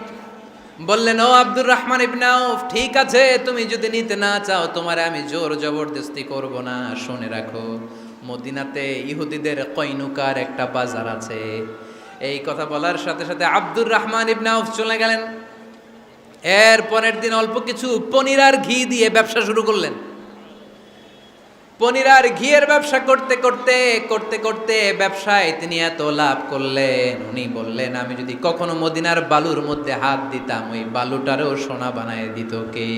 [SPEAKER 1] বললেন ও আব্দুর রহমান ইবনে আউফ, ঠিক আছে তুমি যদি নিতে না চাও তোমারে আমি জোর জবরদস্তি করব না। শুনে রাখো, মদিনাতে ইহুদিদের কয়নুকার একটা বাজার আছে। এই কথা বলার সাথে সাথে আব্দুর রহমান ইবনে আউফ চলে গেলেন। এর পরের দিন অল্প কিছু পনির আর ঘি দিয়ে ব্যবসা শুরু করলেন। পনির আর ঘিয়ের ব্যবসা করতে করতে করতে করতে ব্যবসায় তিনি এত লাভ করলেন, উনি বললেন আমি যদি কখনো মদিনার বালুর মধ্যে হাত দিতাম ওই বালুটারও সোনা বানায় দিত কে?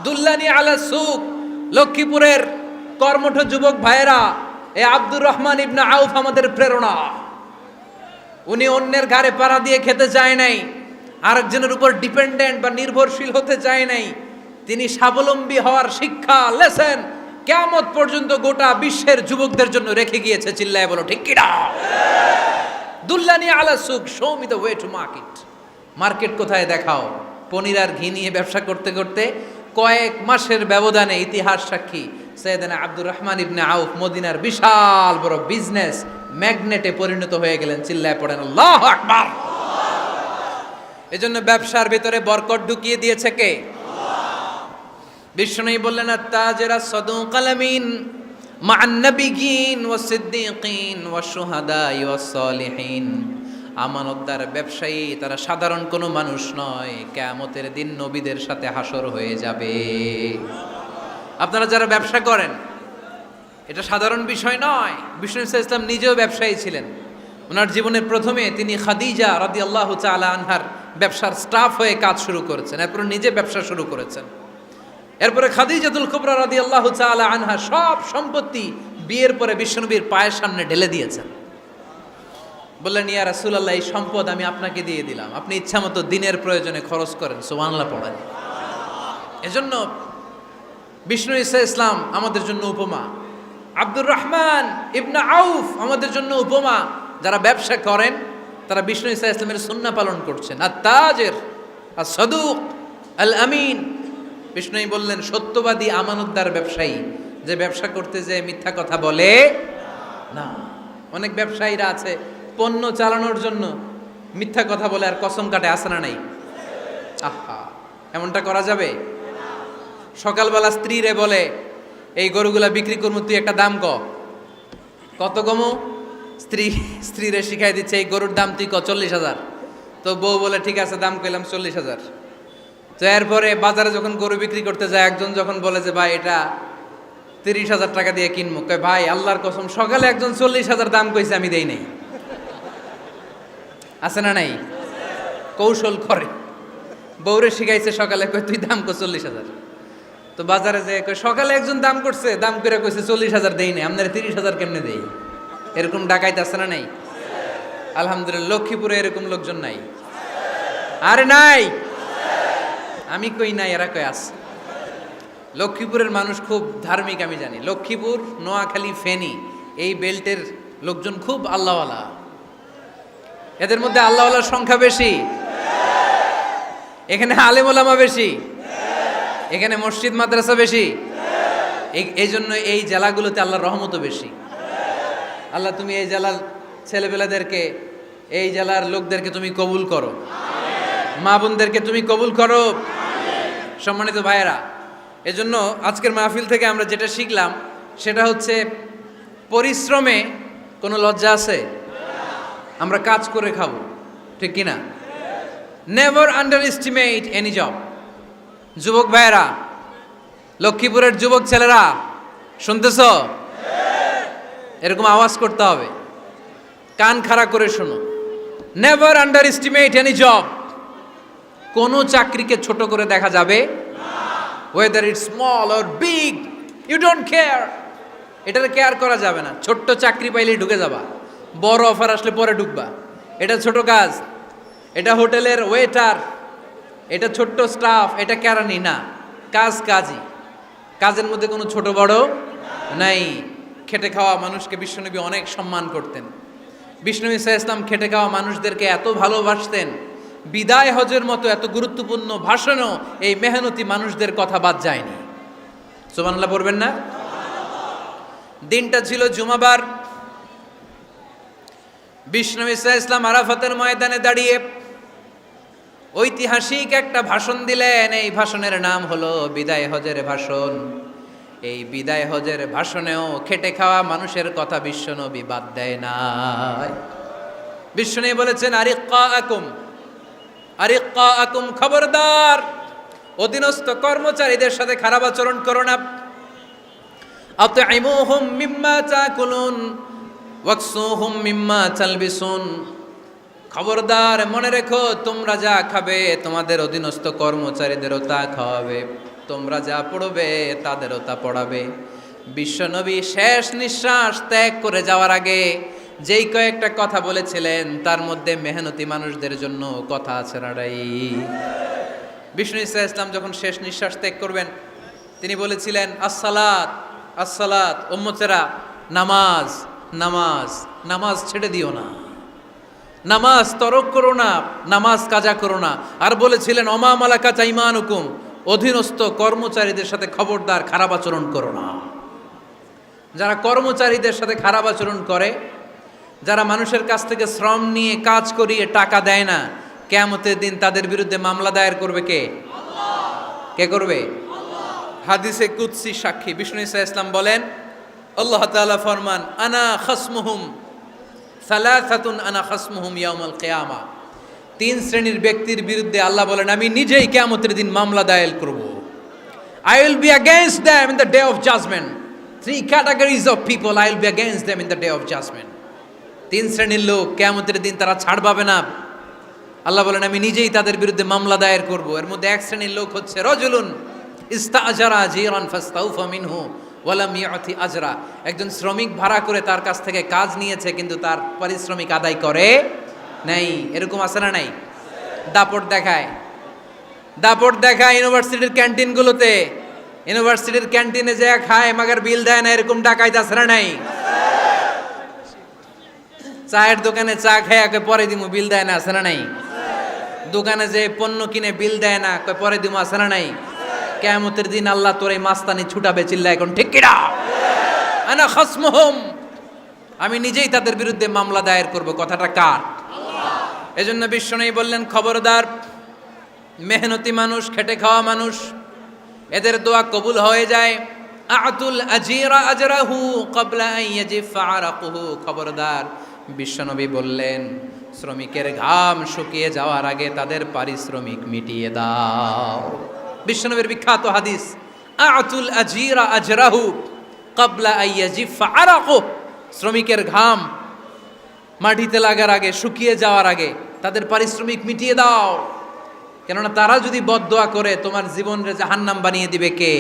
[SPEAKER 1] দুল্লানি আলা সুক। লক্ষ্মীপুরের কর্মঠ যুবক ভাইয়েরা, এ আব্দুর রহমান ইবনে আউফ আমাদের প্রেরণা। উনি অন্যের ঘাড়ে পাড়া দিয়ে খেতে চায় নাই, আরেকজনের উপর ডিপেন্ডেন্ট বা নির্ভরশীল হতে চায় নাই। তিনি স্বাবলম্বী হওয়ার শিক্ষা লেসেন কিয়ামত পর্যন্ত গোটা বিশ্বের যুবকদের জন্য রেখে গিয়েছে। চিল্লায় বলো ঠিক কিনা? দুল্লানি আলা সুক, show me the way to market. Market কোথায় দেখাও। পনির আর ঘি নিয়ে ব্যবসা করতে করতে কয়েক মাসের ব্যবধানে ইতিহাস সাক্ষী সাইয়েদনা আব্দুর রহমান ইবনে আউফ মদিনার বিশাল বড় বিজনেস ম্যাগনেটে পরিণত হয়ে গেলেন। চিল্লায় পড়েন আল্লাহু আকবার। এজন্য ব্যবসার ভিতরে বরকত ঢুকিয়ে দিয়েছে কে? বিষ্ণু বললেন আত-তাজিরা সাদুকাল আমিন মা'আন নাবিয়্যিন ওয়াস সিদ্দীকিন ওয়াশ শুহাদাই ওয়াস সালিহিন। আমানতদার ব্যবসায়ী তারা সাধারণ কোনো মানুষ নয়, কিয়ামতের দিন নবীদের সাথে হাসর হয়ে যাবে। আপনারা যারা ব্যবসা করেন এটা সাধারণ বিষয় নয়। বিষ্ণু ইসলাম নিজেও ব্যবসায়ী ছিলেন। ওনার জীবনের প্রথমে তিনি খাদিজা রাদিয়াল্লাহু তাআলা আনহার ব্যবসার স্টাফ হয়ে কাজ শুরু করেছেন, এরপর নিজে ব্যবসা শুরু করেছেন। এরপরে খাদিজাতুল কুবরা রাদিয়াল্লাহু তাআলা আনহা সব সম্পত্তি বিয়ের পরে বিশ্বনবীর পায়ের সামনে ঢেলে দিয়েছেন। বললেন ইয়া রাসূলুল্লাহ, এই সম্পদ আমি আপনাকে দিয়ে দিলাম, আপনি ইচ্ছামতো দিনের প্রয়োজনে খরচ করেন। সুবহানাল্লাহ পড়েন। এজন্য বিষ্ণু ইসলাম আমাদের জন্য উপমা, আব্দুর রহমান ইবনে আউফ আমাদের জন্য উপমা। যারা ব্যবসা করেন তারা বিষ্ণু ইসলামের সুন্নাহ পালন করছেন। আত-তাজির আস-সাদুক আল আমিন। বিষ্ণুই বললেন সত্যবাদী আমানতদার ব্যবসায়ী, যে ব্যবসা করতে যে মিথ্যা কথা বলে না। অনেক ব্যবসায়ীরা আছে পণ্য চালানোর জন্য মিথ্যা কথা বলে আর কসম কাটে, আছে না নাই? আহা, এমনটা করা যাবে? সকালবেলা স্ত্রীরে বলে এই গরুগুলা বিক্রি করবো, তুই একটা দাম কত কমু? স্ত্রীরে শিখাই দিচ্ছে এই গরুর দাম তুই 40,000। তো বউ বলে ঠিক আছে দাম কইলাম 40,000। তো এরপরে বাজারে যখন গরু বিক্রি করতে যায় একজন যখন বলে যে ভাই এটা 30,000 টাকা দিয়ে কিনবো, কয় ভাই আল্লাহর কসম সকালে একজন 40,000 দাম কইছে আমি দেই নাই। আছে না নাই? কৌশল করে। বউরে শিখাইছে সকালে, কয় তুই দাম কর 40,000। তো বাজারে যে কয় সকালে একজন দাম করছে, দাম করে কইছে 40,000 দেই নাই, আপনারা 30,000 কেমনে দেই? এরকম ডাকাইত আছে না নাই? আলহামদুলিল্লাহ লক্ষ্মীপুরে এরকম লোকজন নাই। আরে নাই, আমি কই নাই, এরা কই আছে। লক্ষ্মীপুরের মানুষ খুব ধার্মিক আমি জানি। লক্ষ্মীপুর, নোয়াখালী, ফেনী এই বেল্টের লোকজন খুব আল্লাহওয়ালা। এদের মধ্যে আল্লাহওয়ালার সংখ্যা বেশি, এখানে আলেম ওলামা বেশি, এখানে মসজিদ মাদ্রাসা বেশি। এই জন্য এই জেলাগুলোতে আল্লাহর রহমতও বেশি। আল্লাহ তুমি এই জেলার ছেলেবেলাদেরকে, এই জেলার লোকদেরকে তুমি কবুল করো, মা বোনদেরকে তুমি কবুল করো। সম্মানিত ভাইয়েরা, এজন্য আজকের মাহফিল থেকে আমরা যেটা শিখলাম সেটা হচ্ছে পরিশ্রমে কোনো লজ্জা আছে? আমরা কাজ করে খাবো, ঠিক কিনা? Never underestimate any job. যুবক ভাইয়েরা, লক্ষ্মীপুরের যুবক ছেলেরা, শুনতেছ? এরকম আওয়াজ করতে হবে, কান খাড়া করে শোনো। Never underestimate any job. কোনো চাকরিকে ছোট করে দেখা যাবে, whether it's small or big, you don't care. এটার কেয়ার করা যাবে না। ছোট্ট চাকরি পাইলেই ঢুকে যাবা, বড় অফার আসলে পরে ঢুকবা। এটা ছোট কাজ, এটা হোটেলের ওয়েটার, এটা ছোট্ট স্টাফ, এটা কেরানি না। কাজ কাজই, কাজের মধ্যে কোনো ছোট বড় নাই। খেটে খাওয়া মানুষকে বিশ্বনবী অনেক সম্মান করতেন। বিশ্বনবী সাল্লাল্লাহু আলাইহি ওয়াসাল্লাম খেটে খাওয়া মানুষদেরকে এত ভালোবাসতেন, বিদায় হজের মতো এত গুরুত্বপূর্ণ ভাষণও এই মেহনতি মানুষদের কথা বাদ যায়নি। সুবহানাল্লাহ পড়বেন না? দিনটা ছিল জুমাবার। বিশ্বনবী সাল্লাল্লাহু আলাইহি ওয়াসাল্লাম আরাফাতের ময়দানে দাঁড়িয়ে ঐতিহাসিক একটা ভাষণ দিলেন। এই ভাষণের নাম হলো বিদায় হজের ভাষণ। এই বিদায় হজের ভাষণেও খেটে খাওয়া মানুষের কথা বিশ্বনবী বাদ দেয় নাই। বিশ্বনবী বলেছেন, আরিক্কাকুম আরিক্কাকুম, খবরদার অধীনস্থ কর্মচারীদের সাথে খারাপ আচরণ করো না। আতঈমুহুম মিম্মা তাকুলুন ওয়াকসুহুম মিম্মা তালবিসুন, খবরদার মনে রেখো, তোমরা যা খাবে তোমাদের অধীনস্থ কর্মচারীদেরও তা খাওয়াবে, তোমরা যা পড়বে তাদেরও তা পড়াবে। বিশ্বনবী শেষ নিঃশ্বাস ত্যাগ করে যাওয়ার আগে যেই কয়েকটা কথা বলেছিলেন তার মধ্যে মেহনতি মানুষদের জন্য কথা আছে নাড়াই। বিষ্ণু ইসা ইসলাম যখন শেষ নিঃশ্বাস ত্যাগ করবেন, তিনি বলেছিলেন, আসসালাত আসসালাত, উম্মতেরা নামাজ নামাজ, নামাজ ছেড়ে দিও না, নামাজ তরক করো না, নামাজ কাজা করো না। আর বলেছিলেন, অমা মালাকাত আইমানুকুম, অধীনস্থ কর্মচারীদের সাথে খবরদার খারাপ আচরণ করো না। যারা কর্মচারীদের সাথে খারাপ আচরণ করে, যারা মানুষের কাছ থেকে শ্রম নিয়ে কাজ করিয়ে টাকা দেয় না, কিয়ামতের দিন তাদের বিরুদ্ধে মামলা দায়ের করবে কে? কে করবে? হাদিসে কুদসি সাক্ষী বিষ্ণু ইসা ইসলাম বলেন, আল্লাহ তাআলা ফরমান, আনা খাসমুহুম সালাসাতুন আনা খাসমুহুম ইয়াউমাল কিয়ামা। তিন শ্রেণীর ব্যক্তির বিরুদ্ধে আল্লাহ বলেন, আমি নিজেই কিয়ামতের দিন মামলা দায়ের করব। I will be against them in the day of judgment. Three categories of people, I will be against them in the day of judgment. তিন শ্রেণীর লোক কিয়ামতের দিন তারা ছাড় পাবে না। আল্লাহ বলেন, আমি নিজেই তাদের বিরুদ্ধে মামলা দায়ের করব। এর মধ্যে এক শ্রেণীর লোক হচ্ছে রাজুলুন ইস্তাআজারা জিরান ফাস্তাউফা মিনহু ওয়া লাম ইউতি আজরা। একজন শ্রমিক ভাড়া করে তার কাছ থেকে কাজ নিয়েছে, কিন্তু তার পারিশ্রমিক আদায় করে নাই। এরকম আছে না নাই? দাপট দেখায়, দাপট দেখায় ইউনিভার্সিটির ক্যান্টিনগুলোতে। ইউনিভার্সিটির ক্যান্টিনে যে খায় মাগার বিল দেয় না, এরকম ডাকাইত আছে না নাই? চায়ের দোকানে চা খায় কয় পরে দিমু, বিল দেয় না, আছে না নাই? দোকানে যে পণ্য কিনে বিল দেয় না, কয় পরে দিমু, আছে না নাই? কিয়ামতের দিন আল্লাহ তোর এই মাস্তানি ছুটাবে, চিল্লা এখন ঠিক কিনা? আনা খাসমুহুম, আমি নিজেই তাদের বিরুদ্ধে মামলা দায়ের করব। কথাটা কার? এজন্য বিশ্বনবী বললেন, খবরদার মেহনতি মানুষ, খেটে খাওয়া মানুষ, এদের দোয়া কবুল হয়ে যায়। আতুল আজিরা আজরাহু ক্বাবলা আন ইয়াজিফা আরাকুহু, খবরদার বিশ্বনবী বললেন, শ্রমিকের ঘাম শুকিয়ে যাওয়ার আগে তাদের পারিশ্রমিক মিটিয়ে দাও। বিশ্বনবীর বিখ্যাত হাদিস, আতুল আজিরা আজরাহু ক্বাবলা আন ইয়াজিফা আরাকুহু, শ্রমিকের ঘাম মাটিতে লাগার আগে, শুকিয়ে যাওয়ার আগে তাদের পারিশ্রমিক মিটিয়ে দাও। কেননা তারা যদি বদদোয়া করে তোমার জীবনকে জাহান্নাম বানিয়ে দিবে কে?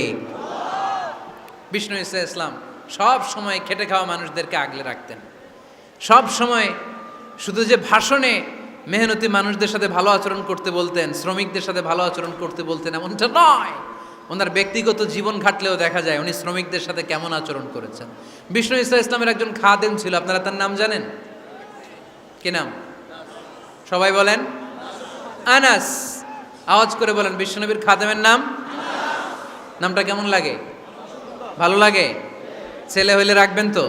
[SPEAKER 1] বিষ্ণু ইসা ইসলাম সব সময় খেটে খাওয়া মানুষদেরকে আগলে রাখতেন। সব সময় শুধু যে ভাষণে মেহনতি মানুষদের সাথে ভালো আচরণ করতে বলতেন, শ্রমিকদের সাথে ভালো আচরণ করতে বলতেন, এমনটা নয়। ওনার ব্যক্তিগত জীবন ঘাটলেও দেখা যায় উনি শ্রমিকদের সাথে কেমন আচরণ করেছেন। বিষ্ণু ইসা ইসলামের একজন খাদেম ছিল, আপনারা তার নাম জানেন? কি নাম? সবাই বলেন আনাস। আওয়াজ করে বলেন, বিশ্বনবীর খাদেমের নাম? নামটা কেমন লাগে? ভালো লাগে? ছেলে হইলে রাখবেন তো?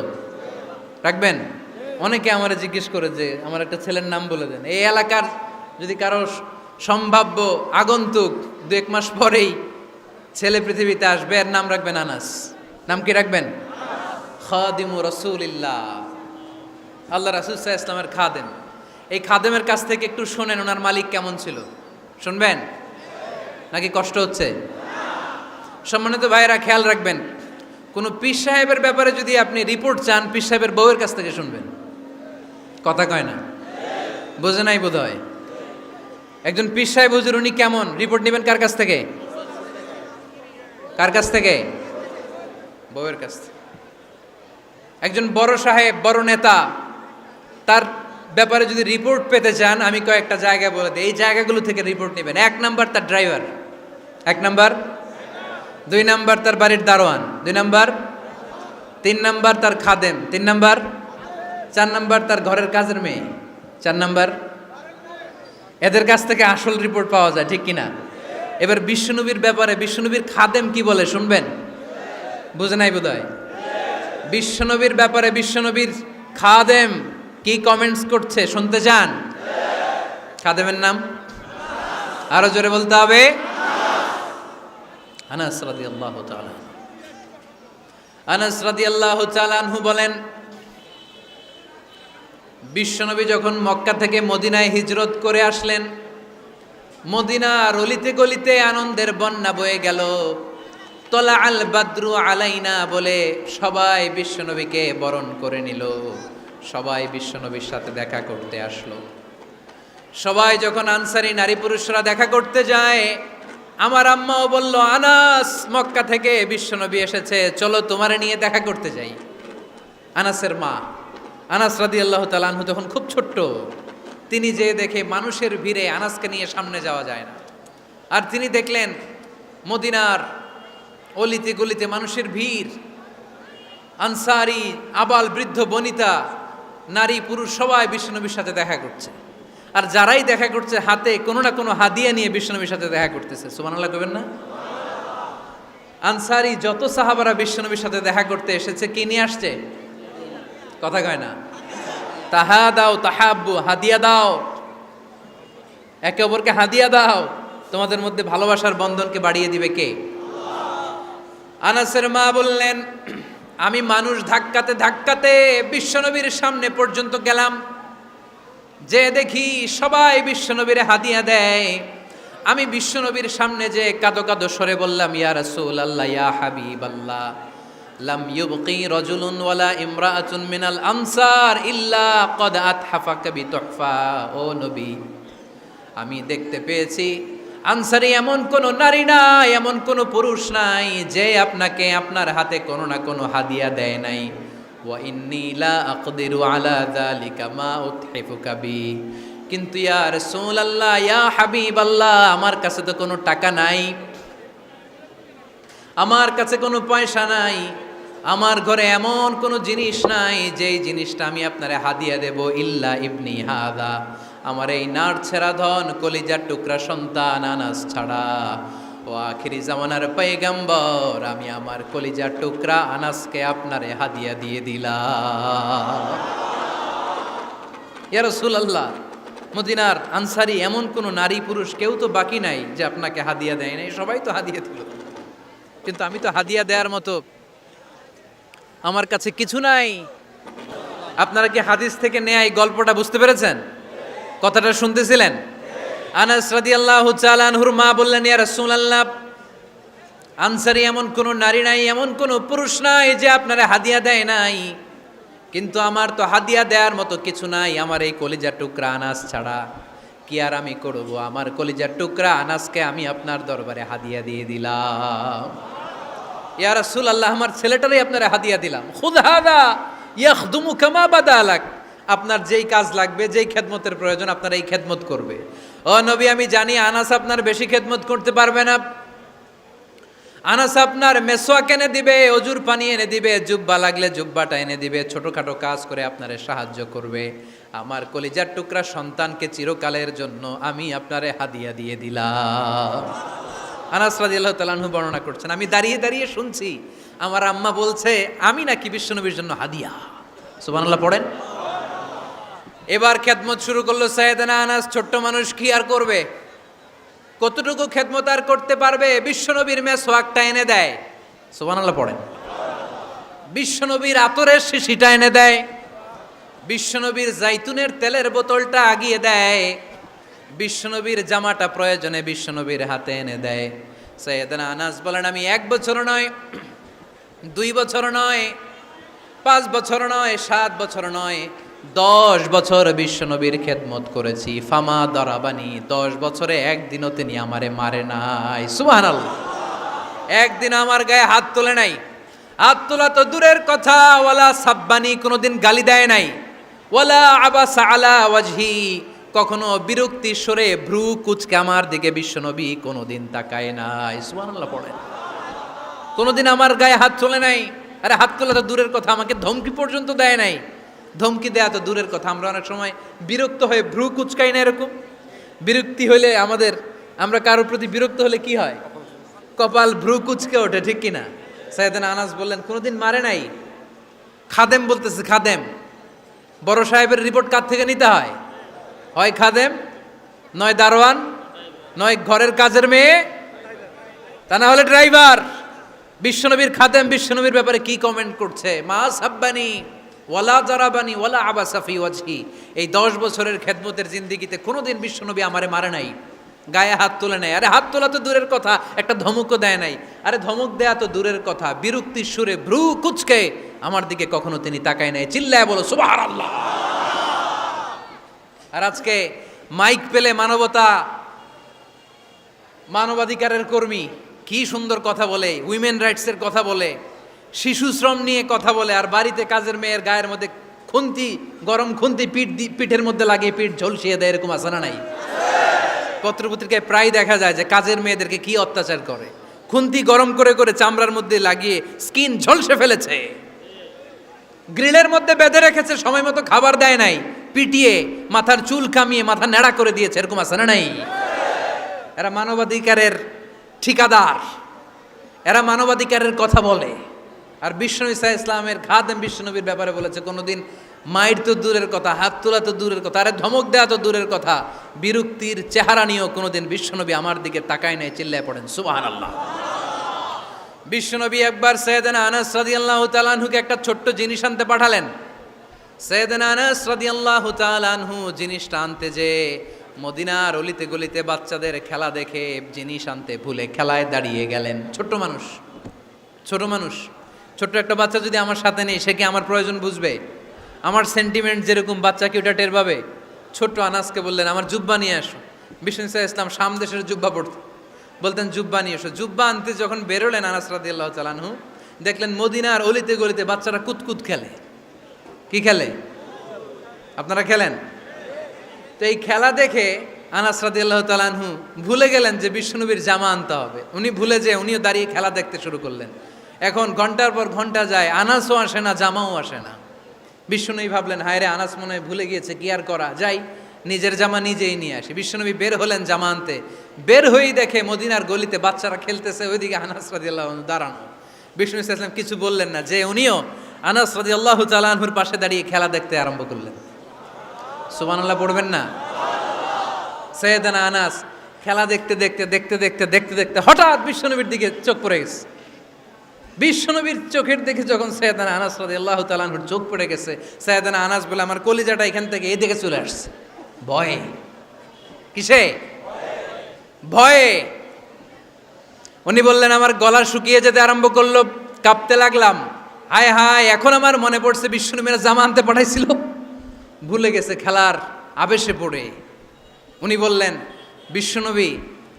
[SPEAKER 1] রাখবেন? অনেকে আমারে জিজ্ঞেস করে যে আমার একটা ছেলের নাম বলে দেন। এই এলাকার যদি কারো সম্ভাব্য আগন্তুক 2-1 মাস পরেই ছেলে পৃথিবীতে আসবে, এর নাম রাখবেন আনাস। নাম কি রাখবেন? খাদিমু রাসূলিল্লাহ, আল্লাহ রাসূল সাল্লাল্লাহু আলাইহি ওয়াসাল্লামের খাদেম। এই খাদেমের কাছ থেকে একটু শোনেন ওনার মালিক কেমন ছিল। শুনবেন নাকি কষ্ট হচ্ছে? সম্মানিত ভাইয়েরা খেয়াল রাখবেন, কোন পীর সাহেবের ব্যাপারে যদি আপনি রিপোর্ট চান, পীর সাহেবের বউয়ের কাছ থেকে শুনবেন। কথা কয় না, বোঝে নাই বোধ হয়। একজন পীর সাহেব হুজুর উনি কেমন, রিপোর্ট নেবেন কার কাছ থেকে? কার কাছ থেকে? বউয়ের কাছ থেকে। একজন বড় সাহেব, বড় নেতা, তার ব্যাপারে যদি রিপোর্ট পেতে চান, আমি কয়েকটা জায়গা বলে দিই, এই জায়গাগুলো থেকে রিপোর্ট নেবেন। 1 নাম্বার তার ড্রাইভার, 1 নাম্বার। 2 নাম্বার তার বাড়ির দারোয়ান, 2 নাম্বার। 3 নাম্বার তার খাদেম, 3 নাম্বার। 4 নাম্বার তার ঘরের কাজের মেয়ে, 4 নাম্বার। এদের কাছ থেকে আসল রিপোর্ট পাওয়া যায়, ঠিক কিনা? এবার বিশ্বনবীর ব্যাপারে বিশ্বনবীর খাদেম কি বলে শুনবেন? বুঝে নাই বোধহয়। বিশ্বনবীর ব্যাপারে বিশ্বনবীর খাদেম কি কমেন্টস করছে শুনতে চান? খাদেমের নাম আরো জোরে বলতে হবে। আনাস রাদিয়াল্লাহু তাআলা, আনাস রাদিয়াল্লাহু তাআলা আনহু বলেন, বিশ্বনবী যখন মক্কা থেকে মদিনায় হিজরত করে আসলেন, মদিনার অলিতে গলিতে আনন্দের বন্যা বয়ে গেল। তলা আল বাদরু আলাইনা বলে সবাই বিশ্বনবীকে বরণ করে নিল, সবাই বিশ্বনবীর সাথে দেখা করতে আসলো। সবাই যখন আনসারী নারী পুরুষরা দেখা করতে যায়, আমার আম্মাও বলল, আনাস, মক্কা থেকে বিশ্বনবী এসেছে, চলো তোমারে নিয়ে দেখা করতে যাই। আনাসের মা আনাস রাদিয়াল্লাহু তাআলা আনহু তখন খুব ছোট্ট, তিনি যে দেখে মানুষের ভিড়ে আনাসকে নিয়ে সামনে যাওয়া যায় না। আর তিনি দেখলেন মদিনার অলিতে গলিতে মানুষের ভিড়, আনসারি, আবাল বৃদ্ধ বনিতা, নারী পুরুষ সবাই বিশ্বনবীর সাথে দেখা করছে। আর যারাই দেখা করছে হাতে কোনো না কোনো হাদিয়া নিয়ে বিশ্বনবীর সাথে দেখা করতেছে। সুবহানাল্লাহ কইবেন না? আনসারি যত সাহাবারা বিশ্বনবীর সাথে দেখা করতে এসেছে, কি নিয়ে আসছে? কথা কয় না। তাহা দাও তাহাব্বু, হাদিয়া দাও, একে অপরকে হাদিয়া দাও, তোমাদের মধ্যে ভালোবাসার বন্ধনকে বাড়িয়ে দিবে কে? আনাসের মা বললেন, আমি মানুষ ধাক্কাতে ধাক্কাতে বিশ্বনবীর সামনে পর্যন্ত গেলাম, যে দেখি সবাই বিশ্বনবীর হাদিয়া দেয়। আমি বিশ্বনবীর সামনে যে কাঁদো কাঁদো সরে বললাম, ইয়া রাসূলুল্লাহ, ইয়া হাবিবাল্লাহ, লাম ইউবকি রাজুলুন ওয়ালা ইমরাআতুন মিনাল আনসার ইল্লা ক্বাদ আতহাফাকা বিতুহফা। ও নবী, আমি দেখতে পেয়েছি আনসারী এমন কোন নারী নাই, এমন কোন পুরুষ নাই যে আপনাকে আপনার হাতে কোনো না কোনো হাদিয়া দেয় নাই। ওয়া ইন্নী লা আকদিরু আলা যালিকা মা উতহিফুকা বি। কিন্তু ইয়া রাসূলুল্লাহ, ইয়া হাবিবাল্লাহ, আমার কাছে তো কোনো টাকা নাই, আমার কাছে কোনো পয়সা নাই, আমার ঘরে এমন কোনো জিনিস নাই যেই জিনিসটা আমি আপনারে হাদিয়া দেব, ইল্লা ইবনি হাদা, আমার এই নার ছেঁড়া ধন কলিজার টুকরা সন্তান আনাস ছাড়া। ও আখিরি জামানার পয়গম্বর, আমি আমার কলিজার টুকরা আনাসকে আপনারে হাদিয়া দিয়ে দিলাম। ইয়া রাসূলুল্লাহ, মদিনার আনসারী এমন কোনো নারী পুরুষ কেউ তো বাকি নাই যে আপনাকে হাদিয়া দেয় নাই, সবাই তো হাদিয়া দিল, কিন্তু আমি তো হাদিয়া দেওয়ার মতো আমার কাছে কিছু নাই। আপনারা কি হাদিস থেকে নেয়া এই গল্পটা বুঝতে পেরেছেন? কথাটা শুনতেছিলেন? আনাস রাদিয়াল্লাহু তাআলা আনহুর মা বললেন, ইয়া রাসূলুল্লাহ, আনসারী এমন কোনো নারী নাই, এমন কোনো পুরুষ নাই যে আপনারা হাদিয়া দেয় নাই, কিন্তু আমার তো হাদিয়া দেওয়ার মতো কিছু নাই আমার এই কলিজার টুকরা আনাস ছাড়া। কি আর আমি করব, আমার কলিজার টুকরা আনাসকে আমি আপনার দরবারে হাদিয়া দিয়ে দিলাম। ইয়া রাসূলুল্লাহ, আমার ছেলেটারই আপনারা হাদিয়া দিলাম। খুদ হাদা ইয়াখদুমু কামা বাদালাক, আপনার যেই কাজ লাগবে, যেই খেদমতের প্রয়োজন আপনার এই খেদমত করবে। ও নবী, আমি জানি আনাস আপনার বেশি খেদমত করতে পারবে না, আনাস আপনার মেসওয়াক এনে দিবে, অজুর পানি এনে দিবে, জুব্বা লাগলে জুব্বাটা এনে দিবে, ছোটখাটো কাজ করে আপনারে সাহায্য করবে। আমার কলিজার টুকরা সন্তানকে চিরকালের জন্য আমি আপনারে হাদিয়া দিয়ে দিলাম। আনাস রাদিয়াল্লাহু তাআলা আনহু বর্ণনা করছেন, আমি দাঁড়িয়ে দাঁড়িয়ে শুনছি আমার আম্মা বলছে আমি নাকি বিশ্বনবীর জন্য হাদিয়া। সুবহানাল্লাহ পড়েন। এবার খেদমত শুরু করলো সাইয়েদনা আনাস। ছোট্ট মানুষ কি আর করবে, কতটুকু খেদমত আর করতে পারবে? বিশ্বনবীর মেসওয়াকটা এনে দেয়। সুবহানাল্লাহ পড়েন। বিশ্বনবীর আতরের শিশিটা এনে দেয়, বিশ্বনবীর জাইতুনের তেলের বোতলটা আগিয়ে দেয়, বিশ্বনবীর জামাটা প্রয়োজনে বিশ্বনবীর হাতে এনে দেয়। সাইয়েদনা আনাস বলেন, আমি 1 বছর নয় 2 বছর নয়, 5 বছর নয়, 7 বছর নয়, 10 বছর বিশ্বনবীর খেদমত করেছি। ফামা দরাবানি, 10 বছরে একদিনও তিনি আমারে মারে নাই। সুবহানাল্লাহ। একদিন আমার গায়ে হাত তোলে নাই। হাত তোলা তো দূরের কথা, ওয়ালা সাব্বানি, কোনোদিন গালি দেয় নাই। ওয়ালা আবাসা আলা ওয়াজহি, কখনো বিরক্তির স্বরে ভ্রু কুচকে আমার দিকে বিশ্বনবী কোনোদিন তাকায় নাই। সুবহানাল্লাহ পড়েন। কোনোদিন আমার গায়ে হাত তোলে নাই। আরে হাত তোলা তো দূরের কথা, আমাকে ধমকি পর্যন্ত দেয় নাই। ধমকি দেয়া তো দূরের কথা, আমরা অনেক সময় বিরক্ত হয়ে ভ্রু কুচকাই না, এরকম বিরক্তি হলে আমরা কারোর প্রতি বিরক্ত হলে কি হয়? কপাল ভ্রু কুচকে ওঠে, ঠিক কিনা? সাইয়েদনা আনাস বললেন কোনোদিন মারে নাই। খাদেম বলতেছে, খাদেম, বড় সাহেবের রিপোর্ট কার থেকে নিতে হয়? হয় খাদেম, নয় দারোয়ান, নয় ঘরের কাজের মেয়ে, তা না হলে ড্রাইভার। বিশ্বনবীর খাদেম বিশ্বনবীর ব্যাপারে কি কমেন্ট করছে? মা সাব্বানি ওয়ালা জারাবানি ওয়ালা আবাসা ফি ওয়াজহি। এই 10 বছরের খেদমতের জিন্দেগিতে কোনোদিন বিশ্বনবী আমারে মারে নাই, গায়ে হাত তোলে নাই। আরে হাত তোলা তো দূরের কথা, একটা ধমকও দেয় নাই। আরে ধমক দেয়া তো দূরের কথা, বিরক্তির সুরে ভ্রু কুচকে আমার দিকে কখনো তিনি তাকায় নাই। চিল্লায় বলো সুবহানাল্লাহ। আর আজকে মাইক পেলে মানবাধিকারের কর্মী কি সুন্দর কথা বলে, উইমেন রাইটসের কথা বলে, শিশু শ্রম নিয়ে কথা বলে, আর বাড়িতে কাজের মেয়ের গায়ের মধ্যে খুন্তি, গরম খুন্তি পিঠের মধ্যে লাগিয়ে পিঠ ঝলসিয়ে দেয়, এরকম আছে না নাই? পত্রপত্রিকায় প্রায় দেখা যায় যে কাজের মেয়েদেরকে কি অত্যাচার করে। খুন্তি গরম করে করে চামড়ার মধ্যে লাগিয়ে স্কিন ঝলসে ফেলেছে, গ্রিলের মধ্যে বেঁধে রেখেছে, সময় মতো খাবার দেয় নাই, পিটিয়ে মাথার চুল কামিয়ে মাথা ন্যাড়া করে দিয়েছে, এরকম আছে না নাই? এরা মানবাধিকারের ঠিকাদার, এরা মানবাধিকারের কথা বলে। আর বিশ্বনবী সাল্লাল্লাহু আলাইহি ইসলামের খাদেম বিশ্বনবীর ব্যাপারে বলেছে কোনোদিন মাইর তো দূরের কথা, হাত তোলা তো দূরের কথা, আরে ধমক দেয়া তো দূরের কথা, বিরক্তির চেহারা নিয়েও কোনোদিন বিশ্বনবী আমার দিকে তাকায় নাই। চিল্লায় পড়েন সুবহানাল্লাহ। বিশ্বনবী একবার সাইয়েদনা আনাস রাদিয়াল্লাহু তাআলা আনহুকে একটা ছোট্ট জিনিস আনতে পাঠালেন। সাইয়েদনা আনাস রাদিয়াল্লাহু তাআলা আনহু জিনিসটা আনতে যে মদিনার অলিতে গলিতে বাচ্চাদের খেলা দেখে জিনিস আনতে ভুলে খেলায় দাঁড়িয়ে গেলেন। ছোট মানুষ, ছোট্ট একটা বাচ্চা যদি আমার সাথে নেই, সে কি আমার প্রয়োজন বুঝবে? আমার সেন্টিমেন্ট যেরকম, বাচ্চা কি ওটা টের পাবে? ছোট্ট আনাসকে বললেন আমার জুব্বা নিয়ে আসো। বিষ্ণু ইসলাম শাম দেশের জুব্বা পড়ত, বলতেন জুব্বা নিয়ে এসো। জুব্বা আনতে যখন বেরোলেন আনাস রাদিয়াল্লাহু তাআলা আনহু, দেখলেন মদিনার অলিতে গলিতে বাচ্চারা কুতকুত খেলে। কি খেলে? আপনারা খেলেন তো? এই খেলা দেখে আনাস রাদিয়াল্লাহু তাআলা আনহু ভুলে গেলেন যে বিশ্বনবীর জামা আনতে হবে। উনি ভুলে যে উনিও দাঁড়িয়ে খেলা দেখতে শুরু করলেন। এখন ঘন্টার পর ঘন্টা যায়, আনাসও আসে না, জামাও আসে না। বিশ্বনবী ভাবলেন হায় রে, আনাস মনে হয় ভুলে গিয়েছে, কি আর করা যাই, নিজের জামা নিজেই নিয়ে আসি। বিশ্বনবী বের হলেন জামা আনতে, বের হয়েই দেখে মদিনার গলিতে বাচ্চারা খেলতেছে, ওইদিকে আনাস রাদিয়াল্লাহু আনহু দাঁড়ানো। বিষ্ণু ইসলাম কিছু বললেন না, যে উনিও আনাস রাদিয়াল্লাহু তাআলা আনহুর পাশে দাঁড়িয়ে খেলা দেখতে আরম্ভ করলেন। সুবহানাল্লাহ পড়বেন না? সাইয়েদনা আনাস খেলা দেখতে দেখতে দেখতে দেখতে দেখতে দেখতে হঠাৎ বিশ্বনবীর দিকে চোখ পড়ে গেছে। বিশ্বনবীর চোখের দিকে যখন সাইয়েদনা আনাস রাদিয়াল্লাহু তাআলা আনহুর চোখ পড়ে গেছে, সাইয়েদনা আনাস বলে আমার কলিজাটা এখান থেকে এই দিকে চলে আসছে ভয়ে। কিসে? ভয়ে। উনি বললেন আমার গলা শুকিয়ে যেতে আরম্ভ করলো, কাঁপতে লাগলাম। হায় হায়, এখন আমার মনে পড়ছে বিশ্বনবীর জামা আনতে পাঠাইছিল, ভুলে গেছে খেলার আবেশে পড়ে। উনি বললেন বিশ্বনবী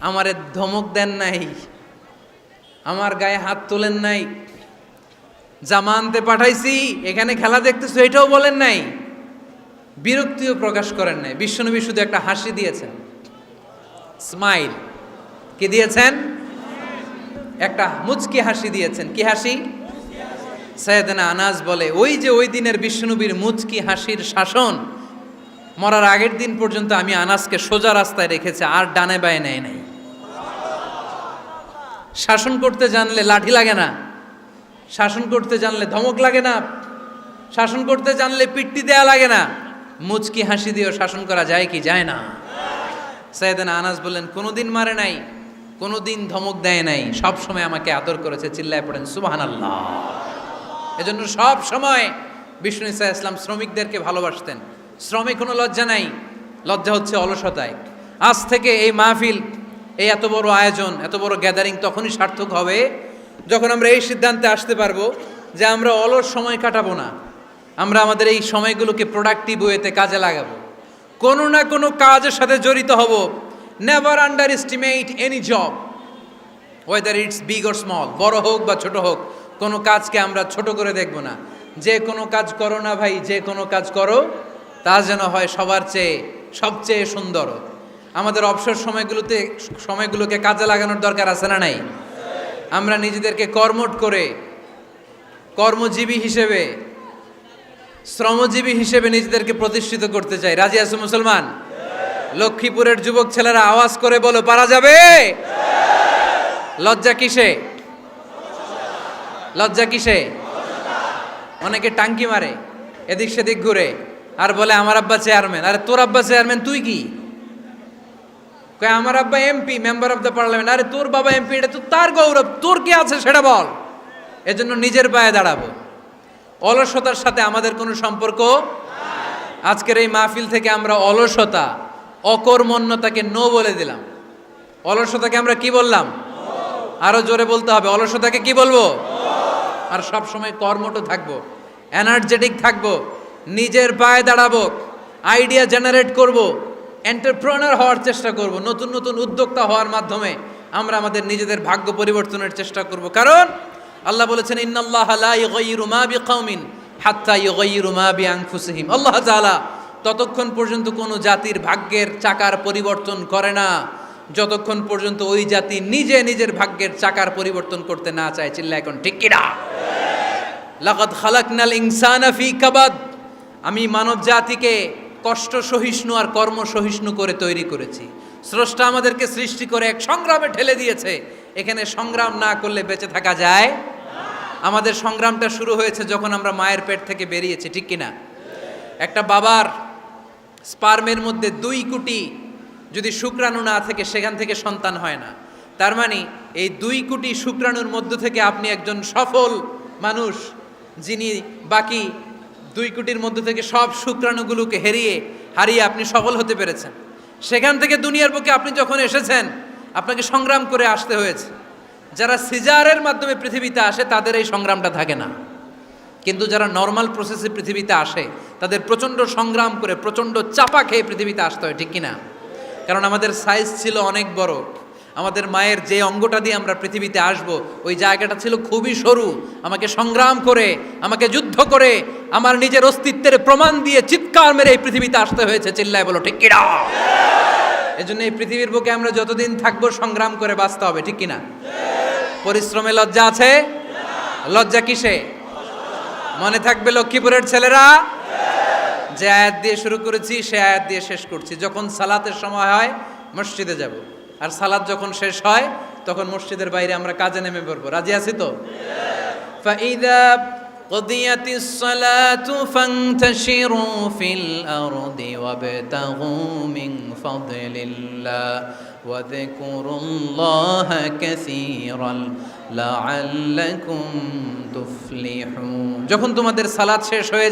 [SPEAKER 1] আমারে ধমক দেন নাই, আমার গায়ে হাত তোলেন নাই, জামা আনতে পাঠাইছি, এখানে খেলা দেখতেছো এটাও বলেন নাই, বিরক্তিও প্রকাশ করেন নাই। বিশ্বনবী শুধু একটা হাসি দিয়েছেন, স্মাইল। কি দিয়েছেন? একটা মুচকি হাসি দিয়েছেন। কি হাসি? সাইয়েদনা আনাস বলে ওই যে ওই দিনের বিশ্বনবীর মুচকি হাসির শাসন মরার আগের দিন পর্যন্ত আমি আনাসকে সোজা রাস্তায় রেখেছে, আর ডানে বায়ে নেয় নাই। শাসন করতে জানলে লাঠি লাগে না, শাসন করতে জানলে ধমক লাগে না, শাসন করতে জানলে পিট্টি দেয়া লাগে না। মুচকি হাসি দিয়েও শাসন করা যায় কি যায় না? সাইয়েদনা আনাস বললেন কোনোদিন মারে নাই, কোনোদিন ধমক দেয় নাই, সব সময় আমাকে আদর করেছে। চিল্লায় পড়েন সুবহানাল্লাহ। এজন্য সব সময় বিষ্ণু ইসলাম শ্রমিকদেরকে ভালোবাসতেন। শ্রমে কোনো লজ্জা নাই, লজ্জা হচ্ছে অলসতায়। আজ থেকে এই মাহফিল, এই এত বড় আয়োজন, এত বড় গ্যাদারিং তখনই সার্থক হবে যখন আমরা এই সিদ্ধান্তে আসতে পারবো যে আমরা অলস সময় কাটাবো না, আমরা আমাদের এই সময়গুলোকে প্রোডাক্টিভ ওয়েতে কাজে লাগাবো, কোনো না কোনো কাজের সাথে জড়িত হব। Never underestimate any job, whether it's big or small, বড় হোক বা ছোট হোক, কোনো কাজকে আমরা ছোট করে দেখব না। যে কোনো কাজ করো না ভাই, যে কোনো কাজ করো তা যেন হয় সবার চেয়ে সবচেয়ে সুন্দর। আমাদের অবসর সময়গুলোকে কাজে লাগানোর দরকার আছে না নাই? আমরা নিজেদেরকে কর্মঠ করে, কর্মজীবী হিসেবে, শ্রমজীবী হিসেবে নিজেদেরকে প্রতিষ্ঠিত করতে চাই। রাজি আছো মুসলমান? লক্ষ্মীপুরের যুবক ছেলেরা আওয়াজ করে বলো, পারা যাবে? লজ্জা কিসে? লজ্জা কিসে? অনেকে টাঙ্কি মারে, এদিক সেদিক ঘুরে, আর বলে আমার আব্বা চেয়ারম্যান। আরে তোর আব্বা চেয়ারম্যান, তুই কি? কয় আমার আব্বা MP, member of the parliament. আরে তোর বাবা এমপি, এটা তো তার গৌরব, তোর কি আছে সেটা বল। এজন্য নিজের পায়ে দাঁড়াবো। অলসতার সাথে আমাদের কোনো সম্পর্ক। আজকের এই মাহফিল থেকে আমরা অলসতা, অকর্মণ্যতাকে নো বলে দিলাম। অলসতাকে আমরা কি বললাম? আরো জোরে বলতে হবে, অলসতাকে কি বলবো? আর সব সময় কর্মঠ থাকবো, এনার্জেটিক থাকবো, নিজের পায়ে দাঁড়াবো, আইডিয়া জেনারেট করব, এন্টারপ্রেনার হওয়ার চেষ্টা করব, নতুন নতুন উদ্যোক্তা হওয়ার মাধ্যমে আমরা আমাদের নিজেদের ভাগ্য পরিবর্তনের চেষ্টা করব। কারণ আল্লাহ বলেছেন, ইন্নাল্লাহা লা ইউগাইয়িরু মা বিকাউমিন হাত্তা ইউগাইয়িরু মা বিআনফুসিহিম। আল্লাহ তাআলা ততক্ষণ পর্যন্ত কোনো জাতির ভাগ্যের চাকার পরিবর্তন করে না যতক্ষণ পর্যন্ত ওই জাতি নিজে নিজের ভাগ্যের চাকার পরিবর্তন করতে না চায়। চিল্লা এখন ঠিক কিনা? লাকাদ খালাকনাল ইনসানা ফি কাবাদ। আমি মানব জাতিকে কষ্ট সহিষ্ণু আর কর্ম সহিষ্ণু করে তৈরি করেছি। স্রষ্টা আমাদেরকে সৃষ্টি করে এক সংগ্রামে ঠেলে দিয়েছে। এখানে সংগ্রাম না করলে বেঁচে থাকা যায়? আমাদের সংগ্রামটা শুরু হয়েছে যখন আমরা মায়ের পেট থেকে বেরিয়েছি, ঠিক কিনা? একটা বাবার স্পার্মের মধ্যে 2 কোটি যদি শুক্রাণু না থেকে সেখান থেকে সন্তান হয় না। তার মানে এই 2 কোটি শুক্রাণুর মধ্য থেকে আপনি একজন সফল মানুষ, যিনি বাকি 2 কোটির মধ্য থেকে সব শুক্রাণুগুলোকে হারিয়ে আপনি সফল হতে পেরেছেন। সেখান থেকে দুনিয়ার বুকে আপনি যখন এসেছেন, আপনাকে সংগ্রাম করে আসতে হয়েছে। যারা সিজারের মাধ্যমে পৃথিবীতে আসে তাদের এই সংগ্রামটা থাকে না, কিন্তু যারা নর্মাল প্রসেসে পৃথিবীতে আসে তাদের প্রচণ্ড সংগ্রাম করে, প্রচণ্ড চাপা খেয়ে পৃথিবীতে আসতে হয়, ঠিক কিনা? কারণ আমাদের সাইজ ছিল অনেক বড়। আমাদের মায়ের যে অঙ্গটা দিয়ে আমরা পৃথিবীতে আসব, ওই জায়গাটা ছিল খুবই সরু। আমাকে সংগ্রাম করে, আমাকে যুদ্ধ করে, আমার নিজের অস্তিত্বের প্রমাণ দিয়ে চিৎকার মেরে এই পৃথিবীতে আসতে হয়েছে। চিল্লায় বলো ঠিক কিনা? এজন্য এই পৃথিবীর বুকে আমরা যতদিন থাকবো সংগ্রাম করে বাঁচতে হবে, ঠিক কিনা? পরিশ্রমে লজ্জা আছে? লজ্জা কিসে? মনে থাকবে লক্ষ্মীপুরের ছেলেরা, যে আয়াত দিয়ে শুরু করেছি সে আয়াত দিয়ে শেষ করছি। যখন সালাতের সময় হয় মসজিদে যাব, আর সালাত যখন শেষ হয় তখন মসজিদের বাইরে আমরা কাজে নেমে পড়বো। রাজি আছি তো? ফাইদা কুদিয়াতিস সালাতু ফান্তাশিরু ফিল আরদি ওয়াবতাগু মিন ফাদলিল্লাহ ওয়া যিকুরুল্লাহা কাসীরান লাআল্লাকুম তুফলিহুন। যখন তোমাদের সালাত শেষ হয়ে যায়